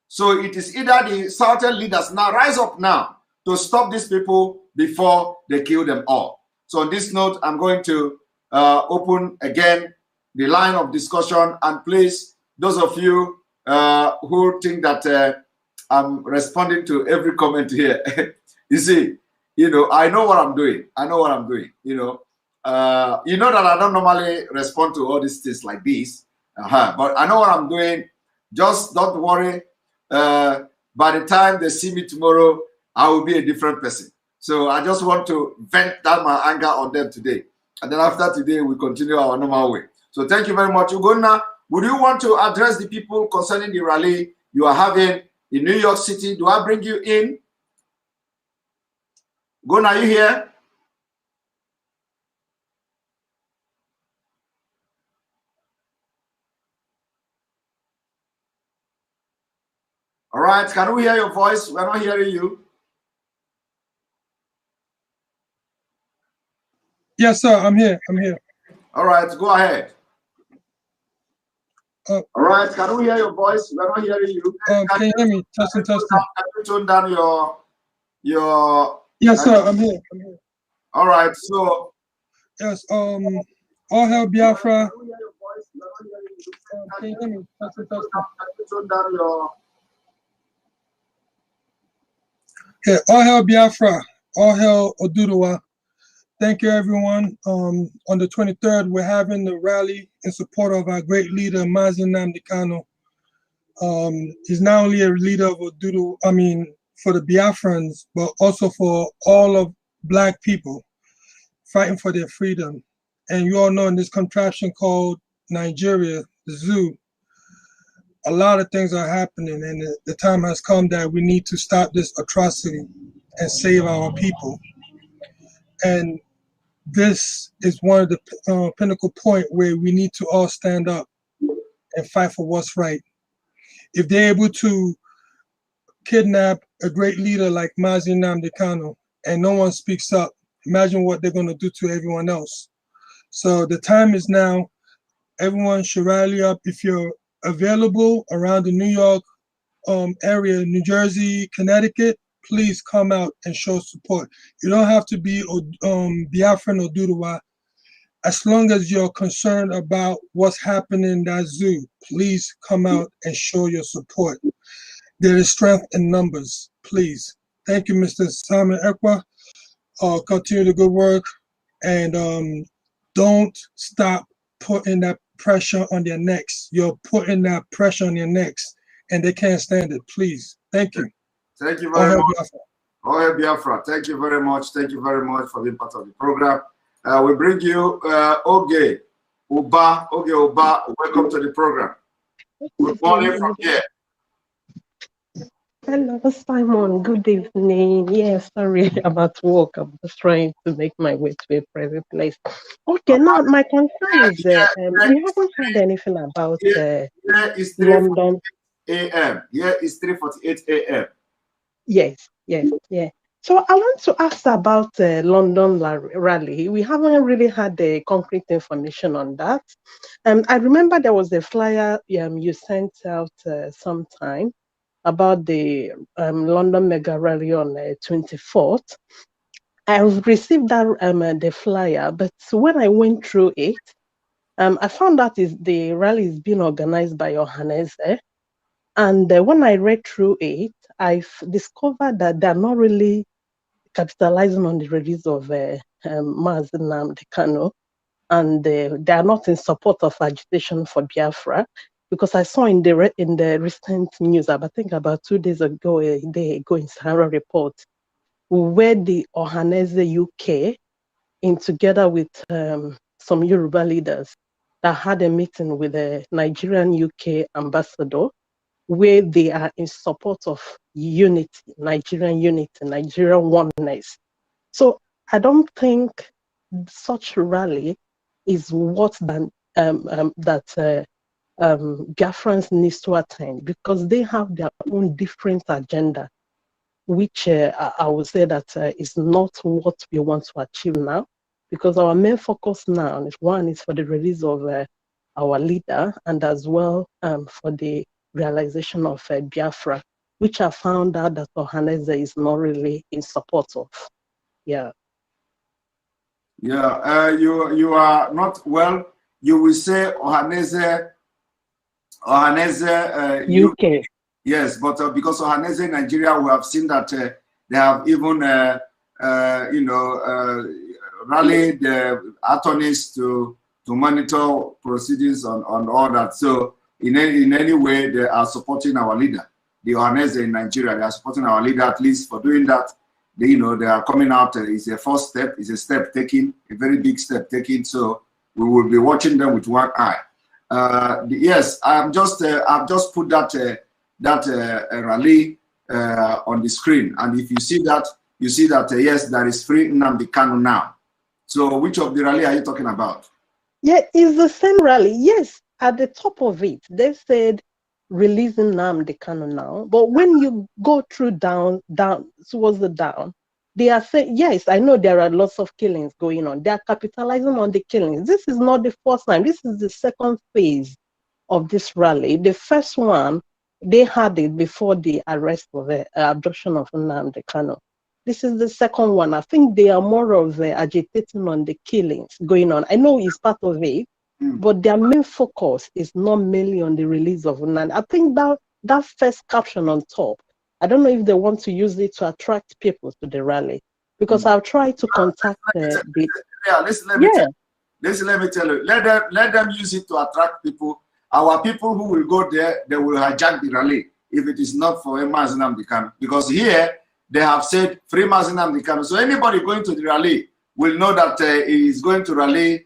So it is either the southern leaders now rise up now to stop these people before they kill them all. So on this note, I'm going to open again the line of discussion, and please, those of you who think that I'm responding to every comment here, you see, you know, I know what I'm doing. I know what I'm doing. You know that I don't normally respond to all these things like this, but I know what I'm doing. Just don't worry. By the time they see me tomorrow, I will be a different person. So I just want to vent that my anger on them today. And then after today, we continue our normal way. So thank you very much. Ugonna, would you want to address the people concerning the rally you are having in New York City? Do I bring you in? Ugonna, are you here? All right, can we hear your voice? We're not hearing you. Yes, sir, I'm here. I'm here. All right, go ahead. All right, can we hear your voice? We're not hearing you. Can you hear me? Testing, testing. Can you tone down your? Yes, sir, I'm here. I'm here. All right, so. Yes, all hail Biafra. Can you hear me? Testing, testing. Can you tone down your? Yeah, all hail Biafra. All hail Oduduwa. Thank you, everyone. On the 23rd, we're having the rally in support of our great leader, Mazi Nnamdi. He's not only a leader of for the Biafrans, but also for all of Black people fighting for their freedom. And you all know in this contraption called Nigeria, the zoo, a lot of things are happening, and the time has come that we need to stop this atrocity and save our people. And this is one of the pinnacle point where we need to all stand up and fight for what's right. If they're able to kidnap a great leader like Mazi Nnamdi and no one speaks up, imagine what they're going to do to everyone else. So the time is now. Everyone should rally up. If you're available around the New York area, New Jersey, Connecticut, please come out and show support. You don't have to be Biafran or Oduduwa. As long as you're concerned about what's happening in that zoo, please come out and show your support. There is strength in numbers. Please. Thank you, Mr. Simon Ekpa. Continue the good work, and don't stop putting that pressure on their necks. You're putting that pressure on their necks, and they can't stand it. Please. Thank you. Thank you very much. Oh, Biafra. Thank you very much. Thank you very much for being part of the program. We bring you Oge Uba. Oge Uba, welcome to the program. Good morning from here. Hello, Simon. Good evening. Yes, sorry, I'm at work. I'm just trying to make my way to a private place. Okay, now my concern is we haven't heard anything about London. A.M. Here is 3:48 a.m. Yes. So I want to ask about the London rally. We haven't really had the concrete information on that. I remember there was a flyer you sent out sometime about the London mega rally on the 24th. I've received that the flyer, but when I went through it, I found out the rally is being organized by Johannes. And when I read through it, I've discovered that they're not really capitalizing on the release of Mazi Nnamdi, and they are not in support of agitation for Biafra. Because I saw in the recent news, I think about 2 days ago, a day ago in Sahara Report, where the Ohanese UK, in together with some Yoruba leaders, that had a meeting with the Nigerian UK ambassador, where they are in support of unity, Nigerian oneness. So I don't think such rally is what Biafrans needs to attend, because they have their own different agenda, which I would say that is not what we want to achieve now, because our main focus now is one is for the release of our leader, and as well for the realization of Biafra, which I found out that Ohaneze is not really in support of. Yeah. Yeah, you are not well. You will say Ohaneze UK. Yes, but because Ohaneze Nigeria, we have seen that they have even rallied the attorneys to monitor proceedings on all that. So in any way, they are supporting our leader, the Ohaneze in Nigeria. They are supporting our leader, at least for doing that. They are coming out. It's a first step. It's a step taken, a very big step taken. So we will be watching them with one eye. Yes, I've just put that rally on the screen, and if you see that, yes, there is free Nnamdi Kanu now. So which of the rally are you talking about? Yeah, it's the same rally. Yes, at the top of it, they said releasing Nnamdi Kanu now. But when you go through down towards the down, they are saying, yes, I know there are lots of killings going on. They are capitalizing on the killings. This is not the first time. This is the second phase of this rally. The first one, they had it before the arrest of the abduction of Nnamdi Kanu. This is the second one. I think they are more of agitating on the killings going on. I know it's part of it, but their main focus is not mainly on the release of Nnamdi. I think that first caption on top, I don't know if they want to use it to attract people to the rally, because I've tried to contact let me tell you. Let them use it to attract people. Our people who will go there, they will hijack the rally if it is not for Mazi Nnamdi Kanu, because here they have said free Mazi Nnamdi Kanu. So anybody going to the rally will know that he is going to rally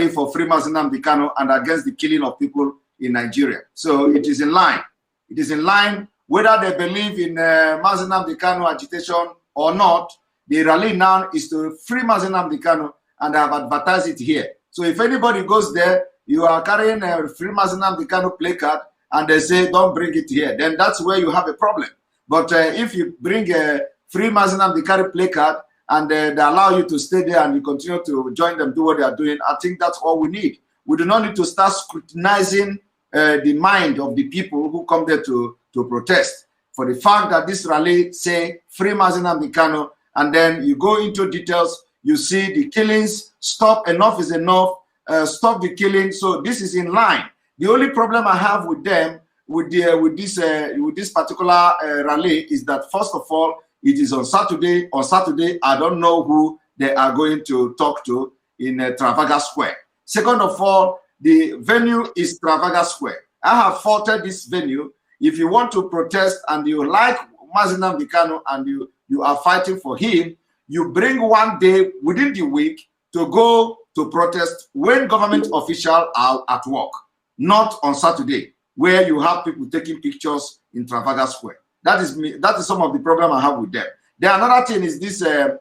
for free Mazi Nnamdi Kanu and against the killing of people in Nigeria. So it is in line. It is in line. Whether they believe in Mazi Nnamdi Kanu agitation or not, the rally now is to free Mazi Nnamdi Kanu, and they have advertised it here. So if anybody goes there, you are carrying a free Mazi Nnamdi Kanu placard, and they say don't bring it here, then that's where you have a problem. But if you bring a free Mazi Nnamdi Kanu placard and they allow you to stay there and you continue to join them, do what they are doing, I think that's all we need. We do not need to start scrutinizing the mind of the people who come there to protest. For the fact that this rally say free Mazi Nnamdi Kanu, and then you go into details, you see the killings, stop, enough is enough, stop the killing. So this is in line. The only problem I have with them, with this particular rally, is that first of all, it is on Saturday. On Saturday, I don't know who they are going to talk to in Trafalgar Square. Second of all, the venue is Trafalgar Square. I have faulted this venue. If you want to protest and you like Mazi Nnamdi Kanu and you are fighting for him, you bring one day within the week to go to protest when government officials are at work, not on Saturday, where you have people taking pictures in Trafalgar Square. That is me. That is some of the problem I have with them. Then another thing is this the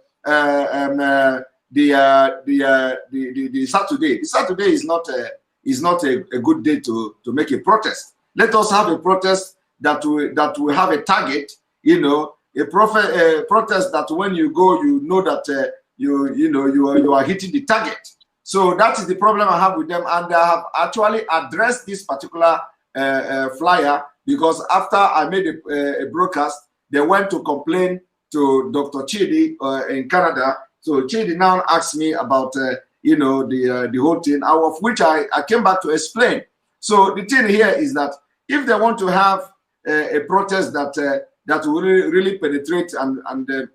Saturday. The Saturday is not a good day to make a protest. Let us have a protest that will have a target. You know, a protest that when you go, you know that you are hitting the target. So that is the problem I have with them, and I have actually addressed this particular flyer because after I made a broadcast, they went to complain to Dr. Chidi in Canada. So Chidi now asked me about the whole thing, of which I came back to explain. So the thing here is that if they want to have a protest that will really penetrate and they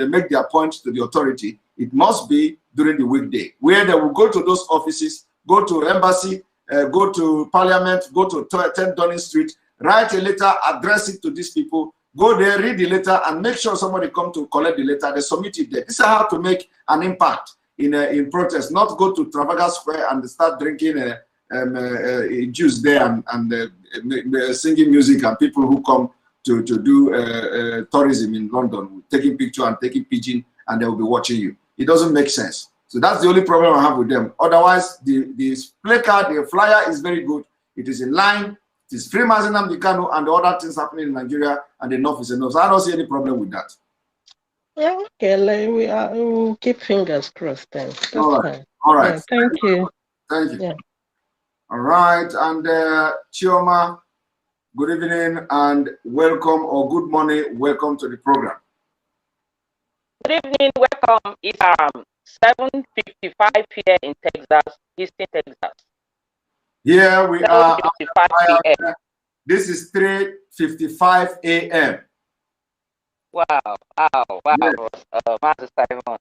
make their point to the authority, it must be during the weekday, where they will go to those offices, go to embassy, go to parliament, go to 10 Downing Street, write a letter, address it to these people, go there, read the letter, and make sure somebody come to collect the letter. They submit it there. This is how to make an impact in protest, not go to Trafalgar Square and start drinking juice there and singing music, and people who come to do tourism in London, taking picture and taking pigeon, and they will be watching you. It doesn't make sense. So that's the only problem I have with them. Otherwise, the placard, the flyer is very good. It is in line. It is free Mazi Nnamdi Kanu and the other things happening in Nigeria, and enough is enough. So I don't see any problem with that. Yeah, okay, we will keep fingers crossed then. That's all right. fine. All right. Yeah, thank you. Thank you. Yeah. All right. And Chioma, good evening and welcome, or good morning. Welcome to the program. Good evening, welcome. It's 7:55 here in Texas, Houston, Texas. Here we are. 7:55 p.m. This is 3:55 a.m. Wow. Yes. Master Simon.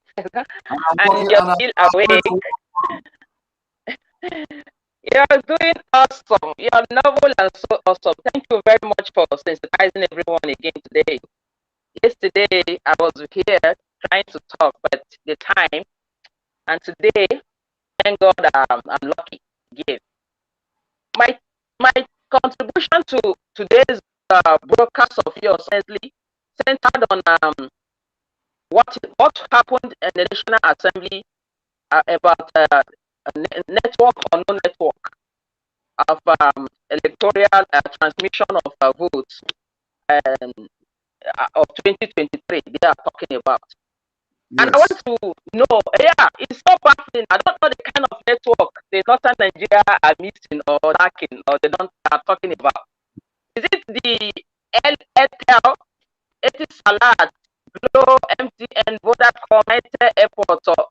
And you're still awake. You're doing awesome. You're novel and so awesome. Thank you very much for sensitizing everyone again today. Yesterday, I was here trying to talk, but the time, and today, thank God I'm lucky. Again. My contribution to today's broadcast of yours centered on what happened in the National Assembly about network or no network of electoral transmission of votes of 2023 they are talking about. Yes. And I want to know, it's so baffling. I don't know the kind of network the Northern Nigeria are missing or lacking or they don't are talking about. Is it the Electoral, it is Salad, Glow, MTN, Vodacom, Airport, or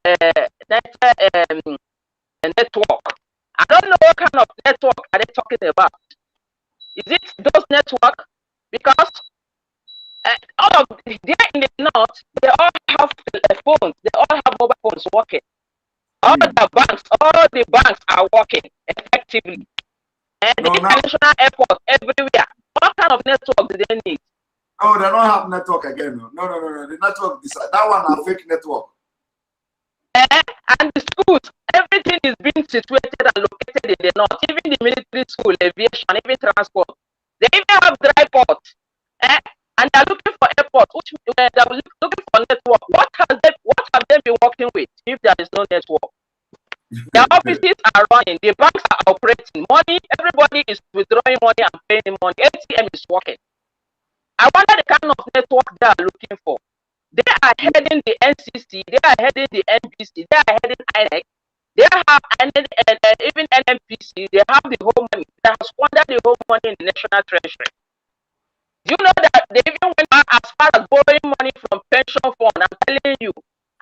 network? I don't know what kind of network are they talking about. Is it those networks? Because all of there in the north, they all have phones. They all have mobile phones working. All the banks are working effectively. And the international airport everywhere. What kind of network do they need? No, they don't have network again. No. The network, that one a fake network. And the schools, everything is being situated and located in the north. Even the military school, aviation, even transport. They even have dry ports. And they're looking for airports, which they're looking for network. What have they been working with if there is no network? Their offices are running, the banks are operating, money, everybody is withdrawing money and paying money. ATM is working. I wonder the kind of network they are looking for. They are heading the NCC, they are heading the NBC, they are heading INEC, they have even NMPC, they have the whole money. They have squandered the whole money in the national treasury. You know that they even went as far as borrowing money from pension fund. I'm telling you,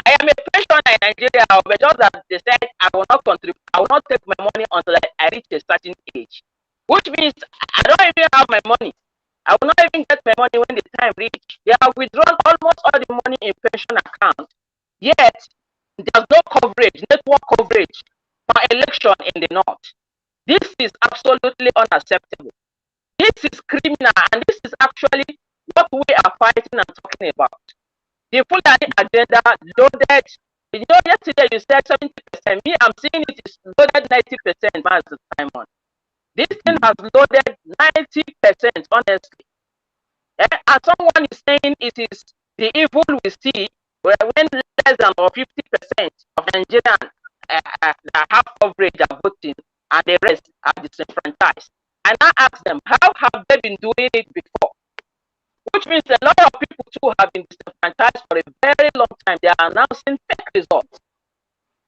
I am a pensioner in Nigeria, but just that they said I will not contribute, I will not take my money until I reach a certain age. Which means I don't even have my money. I will not even get my money when the time reach. They have withdrawn almost all the money in pension account. Yet, there's no coverage, network coverage for election in the north. This is absolutely unacceptable. This is criminal, and this is actually what we are fighting and talking about. The Fulani agenda loaded. You know, yesterday you said 70%. Me, I'm seeing it is loaded 90%, Master Simon. This thing has loaded 90%, honestly. And someone is saying it is the evil we see when less than or 50% of Nigerians have coverage are voting and the rest are disenfranchised. And I ask them, how have they been doing it before? Which means a lot of people too have been disenfranchised for a very long time. They are announcing fake results.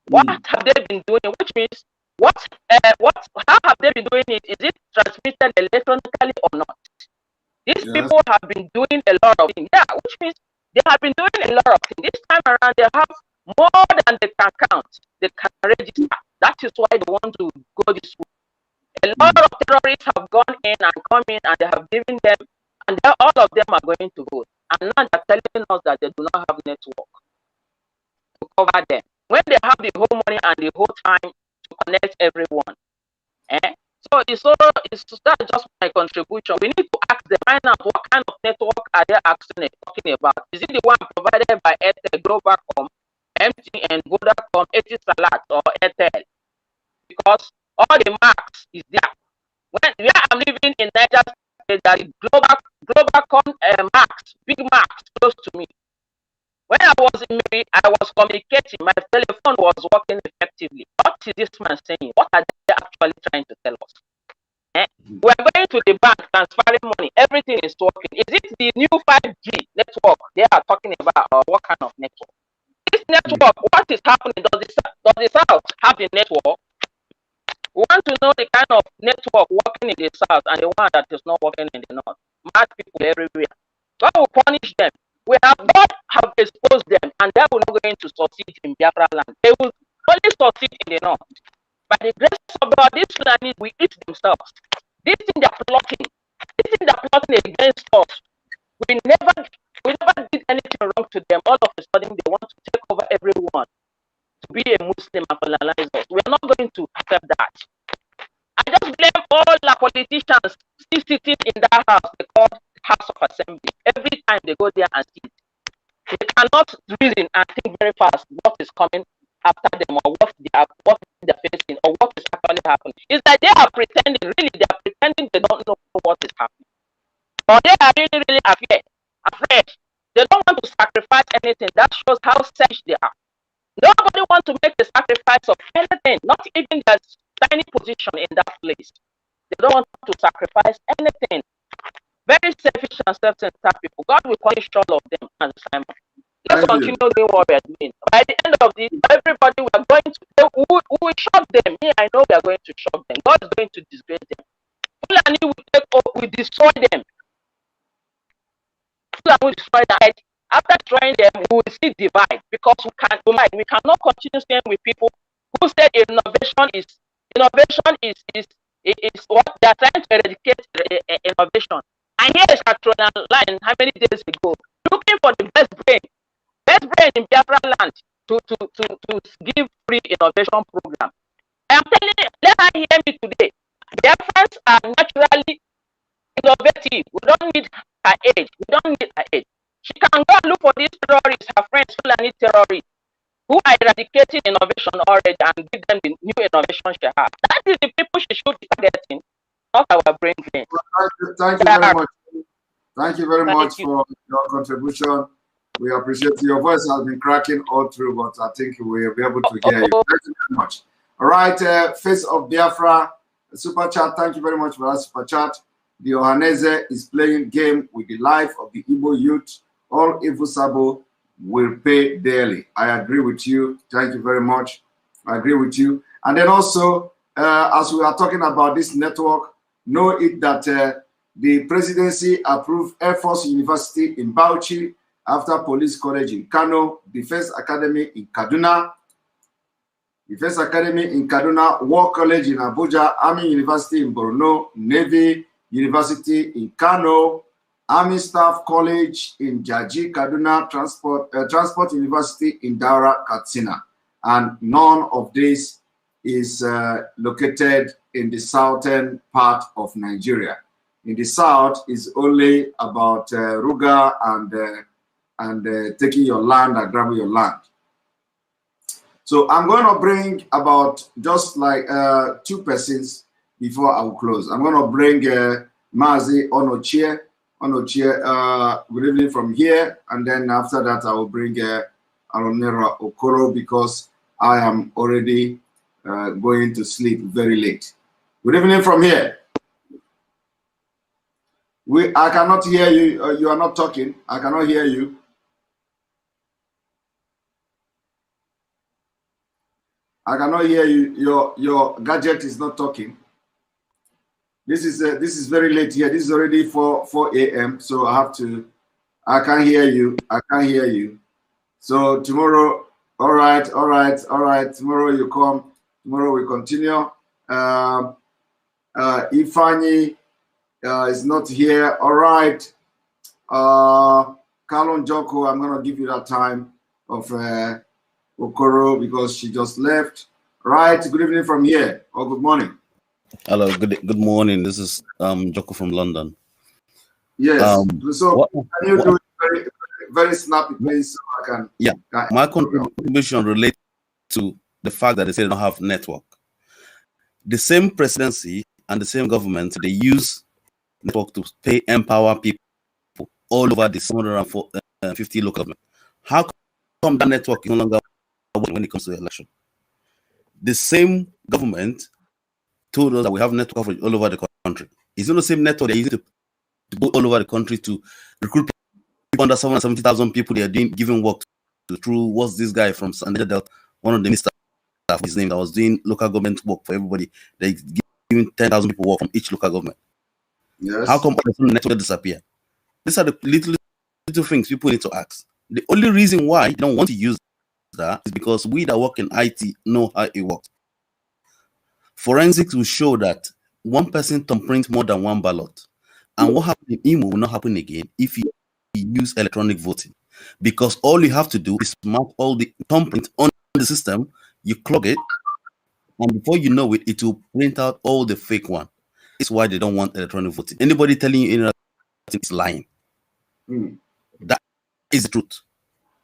What have they been doing? Which means how have they been doing it? Is it transmitted electronically or not? These people have been doing a lot of things. Yeah, which means they have been doing a lot of things. This time around, they have more than they can count. They can register. That is why they want to go this way. A lot of terrorists have gone in and come in, and they have given them, and all of them are going to vote. And now they're telling us that they do not have network to cover them. When they have the whole money and the whole time to connect everyone. So it's just my contribution. We need to ask them, find out what kind of network are they actually talking about. Is it the one provided by Airtel, Globalcom, MTN, Vodacom, Etisalat, or Airtel? Because all the marks is there. Where I'm living in Niger State, there is Globalcom marks, big marks close to me. When I was in Mary, I was communicating. My telephone was working effectively. What is this man saying? What are they actually trying to tell us? We're going to the bank, transferring money. Everything is working. Is it the new 5G network they are talking about, or what kind of network? This network, what is happening? Does the South have the network? We want to know the kind of network working in the South and the one that is not working in the North. Mad people everywhere. God will punish them. God have exposed them, and they will not going to succeed in Biafra land. They will only succeed in the North. By the grace of God, these Fulani will eat themselves. This thing they're plotting against us. We never did anything wrong to them. All of a sudden, they want to take over everyone to be a Muslim and colonize us. We are not going to accept that. I just blame all the politicians still sitting in that house, they call House of Assembly. Every time they go there and sit, they cannot reason and think very fast what is coming after them, or what they're facing, or what is actually happening. It's like they are pretending, they are pretending they don't know what is happening. Or they are really afraid. They don't want to sacrifice anything. That shows how selfish they are. Nobody wants to make the sacrifice of anything, not even their tiny position in that place. They don't want to sacrifice anything. Very selfish and self-centered people. God will punish all of them as Simon. Let's continue doing what we are doing. By the end of this, everybody, we are going to, we will shock them. Me, I know we are going to shock them. God is going to disgrace them. Fulani will take over, we destroy them. Fulani will destroy them. After destroying them, we will see divide, because we cannot continue staying with people who say innovation is what they are trying to eradicate innovation. And here is a line how many days ago, looking for the best brain in Biafra land to give free innovation program. I am telling you, let her hear me today. Biafrans are naturally innovative. We don't need her age. She can go and look for these terrorists, her friends, Fulani terrorists, who are eradicating innovation already, and give them the new innovation she has. That is the people she should be targeting, not our brain drain. Thank you very much. Thank you very much for your contribution. We appreciate your voice has been cracking all through, but I think we'll be able to hear you. Thank you very much. All right, Face of Biafra, super chat. Thank you very much for that super chat. The Ohaneze is playing game with the life of the Igbo youth. All evil Sabo will pay daily. I agree with you. Thank you very much. I agree with you. And then also, as we are talking about this network, know it that the presidency approved Air Force University in Bauchi, after Police College in Kano, Defense Academy in Kaduna, War College in Abuja, Army University in Borno, Navy University in Kano, Army Staff College in Jaji, Kaduna, Transport University in Daura, Katsina. And none of this is located in the southern part of Nigeria. In the south is only about Ruga and taking your land and grabbing your land. So I'm going to bring about just like 2 persons before I will close. I'm going to bring Mazi Onochie. Good evening from here. And then after that, I will bring Alonera Okoro because I am already going to sleep very late. Good evening from here. I cannot hear you. You are not talking. I cannot hear you. I cannot hear you. Your gadget is not talking. This is very late here. This is already 4 a.m. So I have to. I can't hear you. I can't hear you. So tomorrow, all right. Tomorrow you come. Tomorrow we continue. Ifani is not here. All right. Kalon Joko, I'm gonna give you that time of Okoro because she just left. Right. Good evening from here. Or good morning. Hello. Good morning. This is Joko from London. Yes. So can you do it very, very snappy, please? So I can. Yeah. My contribution relates to the fact that they say they don't have network. The same presidency and the same government, they use network to empower people all over the 750 local government. How come that network is no longer when it comes to the election? The same government told us that we have network coverage all over the country. It's not the same network they're using to go all over the country to recruit people under 770,000 people. They are giving work to through what's this guy from Sandia Delta, one of the ministers, his name, that was doing local government work for everybody. They giving 10,000 people work from each local government. Yes. How come the network disappear? These are the little things people need to ask. The only reason why you don't want to use that is because we that work in IT know how it works. Forensics will show that one person thumbprint more than one ballot. And what happened in Imo will not happen again if you use electronic voting. Because all you have to do is mark all the thumbprint on the system, you clog it, and before you know it, it will print out all the fake one. That's why they don't want electronic voting. Anybody telling you anything is lying. That is the truth.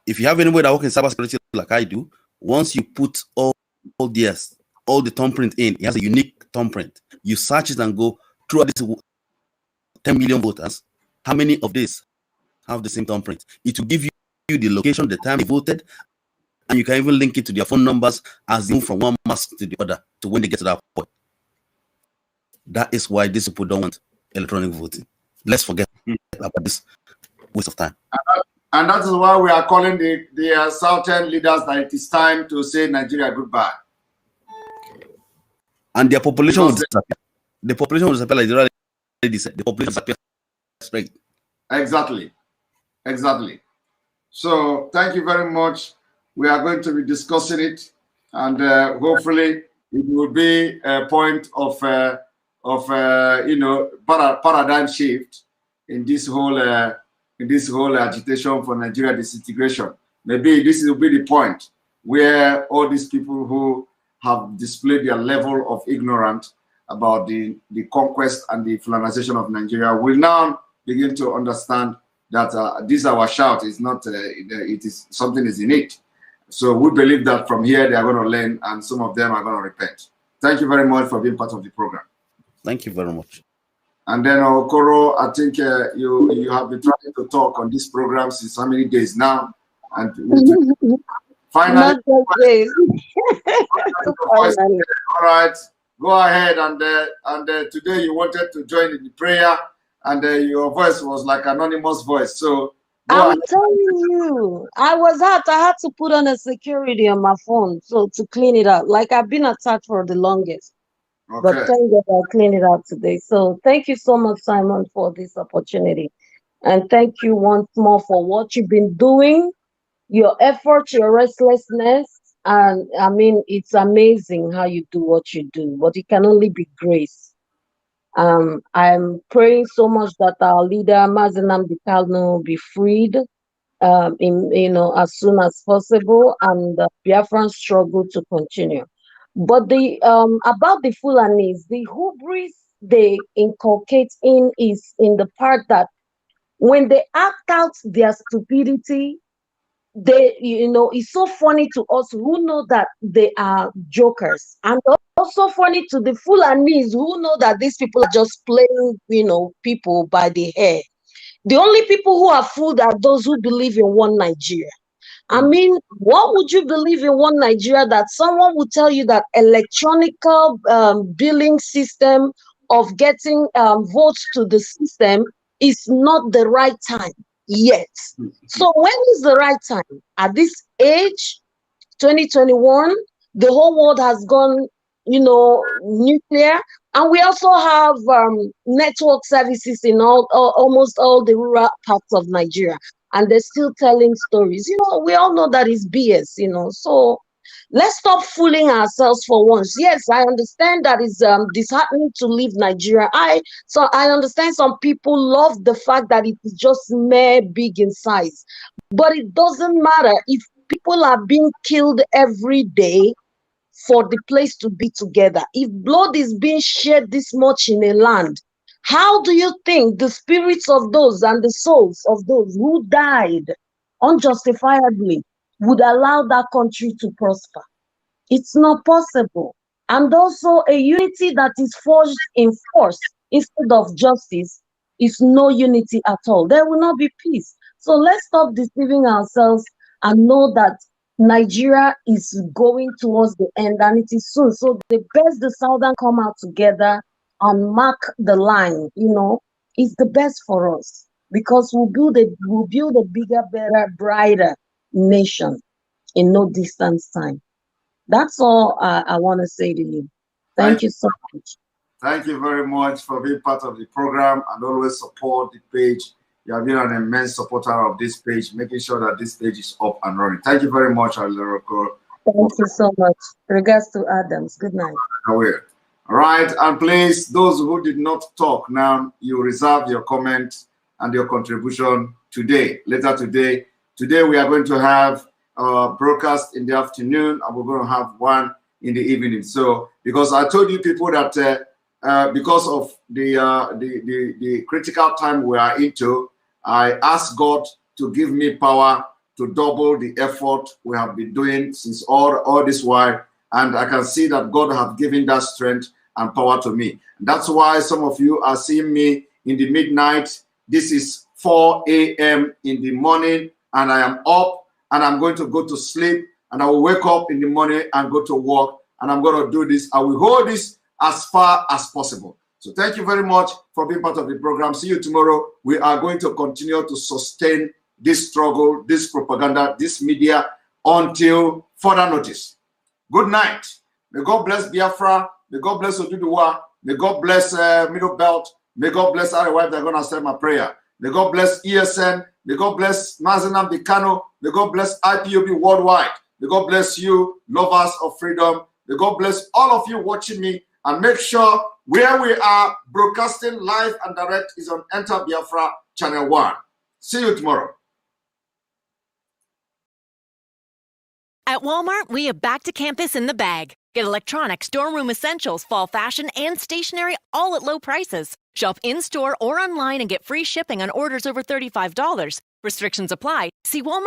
If you have anybody that works in cybersecurity like I do, once you put all the thumbprint in, it has a unique thumbprint. You search it and go through these 10 million voters. How many of these have the same thumbprint? It will give you the location, the time they voted, and you can even link it to their phone numbers as they move from one mask to the other to when they get to that point. That is why these people don't want electronic voting. Let's forget about this waste of time. And that is why we are calling the Southern leaders that it is time to say Nigeria goodbye. And their population will disappear. The population will disappear like the lady said. The population will disappear straight. Exactly. So thank you very much. We are going to be discussing it, and hopefully it will be a point of paradigm shift in this whole agitation for Nigeria disintegration. Maybe this will be the point where all these people who have displayed their level of ignorance about the conquest and the colonization of Nigeria will now begin to understand that this our shout is not it is something is in it. So we believe that from here they are going to learn, and some of them are going to repent. Thank you very much for being part of the program. Thank you very much. And then Okoro, I think you have been trying to talk on this program since how many days now, and finally, all right, go ahead and today you wanted to join in the prayer, and your voice was like anonymous voice. So I'm telling you, I had to put on a security on my phone to clean it out. Like I've been attacked for the longest. Okay. But thank God I cleaned it out today. So thank you so much, Simon, for this opportunity. And thank you once more for what you've been doing, your effort, your restlessness. And I mean, it's amazing how you do what you do, but it can only be grace. I'm praying so much that our leader, Mazi Nnamdi, be freed as soon as possible, and the Biafran struggle to continue. But the about the Fulanis, the hubris they inculcate is in the part that when they act out their stupidity, it's so funny to us who know that they are jokers, and also funny to the Fulanis who know that these people are just playing, people by the hair. The only people who are fooled are those who believe in one Nigeria. I mean, what would you believe in one Nigeria that someone would tell you that electronical billing system of getting votes to the system is not the right time yet? So when is the right time? At this age, 2021, the whole world has gone, nuclear. And we also have network services in almost all the rural parts of Nigeria. And they're still telling stories. We all know that is BS, So let's stop fooling ourselves for once. Yes, I understand that it's disheartening to leave Nigeria. I understand some people love the fact that it is just mere big in size. But it doesn't matter if people are being killed every day for the place to be together. If blood is being shed this much in a land, how do you think the spirits of those and the souls of those who died unjustifiably would allow that country to prosper? It's not possible. And also, a unity that is forged in force instead of justice is no unity at all. There will not be peace. So let's stop deceiving ourselves and know that Nigeria is going towards the end, and it is soon. So the best the Southern come out together and mark the line, is the best for us, because we'll build a bigger, better, brighter nation in no distance time. That's all I want to say to you. Thank you so much. Thank you very much for being part of the program and always support the page. You have been an immense supporter of this page, making sure that this page is up and running. Thank you very much, Aloroko. Thank you so much. Regards to Adams. Good night. All right, and please, those who did not talk now, you reserve your comment and your contribution today, later today. Today we are going to have a broadcast in the afternoon, and we're going to have one in the evening. So, because I told you people that because of the critical time we are into, I asked God to give me power to double the effort we have been doing since all this while. And I can see that God has given that strength and power to me. That's why some of you are seeing me in the midnight. This is 4 a.m. in the morning, and I am up, and I'm going to go to sleep, and I will wake up in the morning and go to work, and I'm going to do this. I will hold this as far as possible. So thank you very much for being part of the program. See you tomorrow. We are going to continue to sustain this struggle, this propaganda, this media until further notice. Good night. May God bless Biafra. May God bless Oduduwa. May God bless Middle Belt. May God bless our wife. They're going to say my prayer. May God bless ESN. May God bless Mazi Nnamdi. May God bless IPOB worldwide. May God bless you, lovers of freedom. May God bless all of you watching me. And make sure where we are broadcasting live and direct is on Enter Biafra Channel 1. See you tomorrow. At Walmart, we have Back to Campus in the bag. Get electronics, dorm room essentials, fall fashion, and stationery all at low prices. Shop in-store or online and get free shipping on orders over $35. Restrictions apply. See Walmart.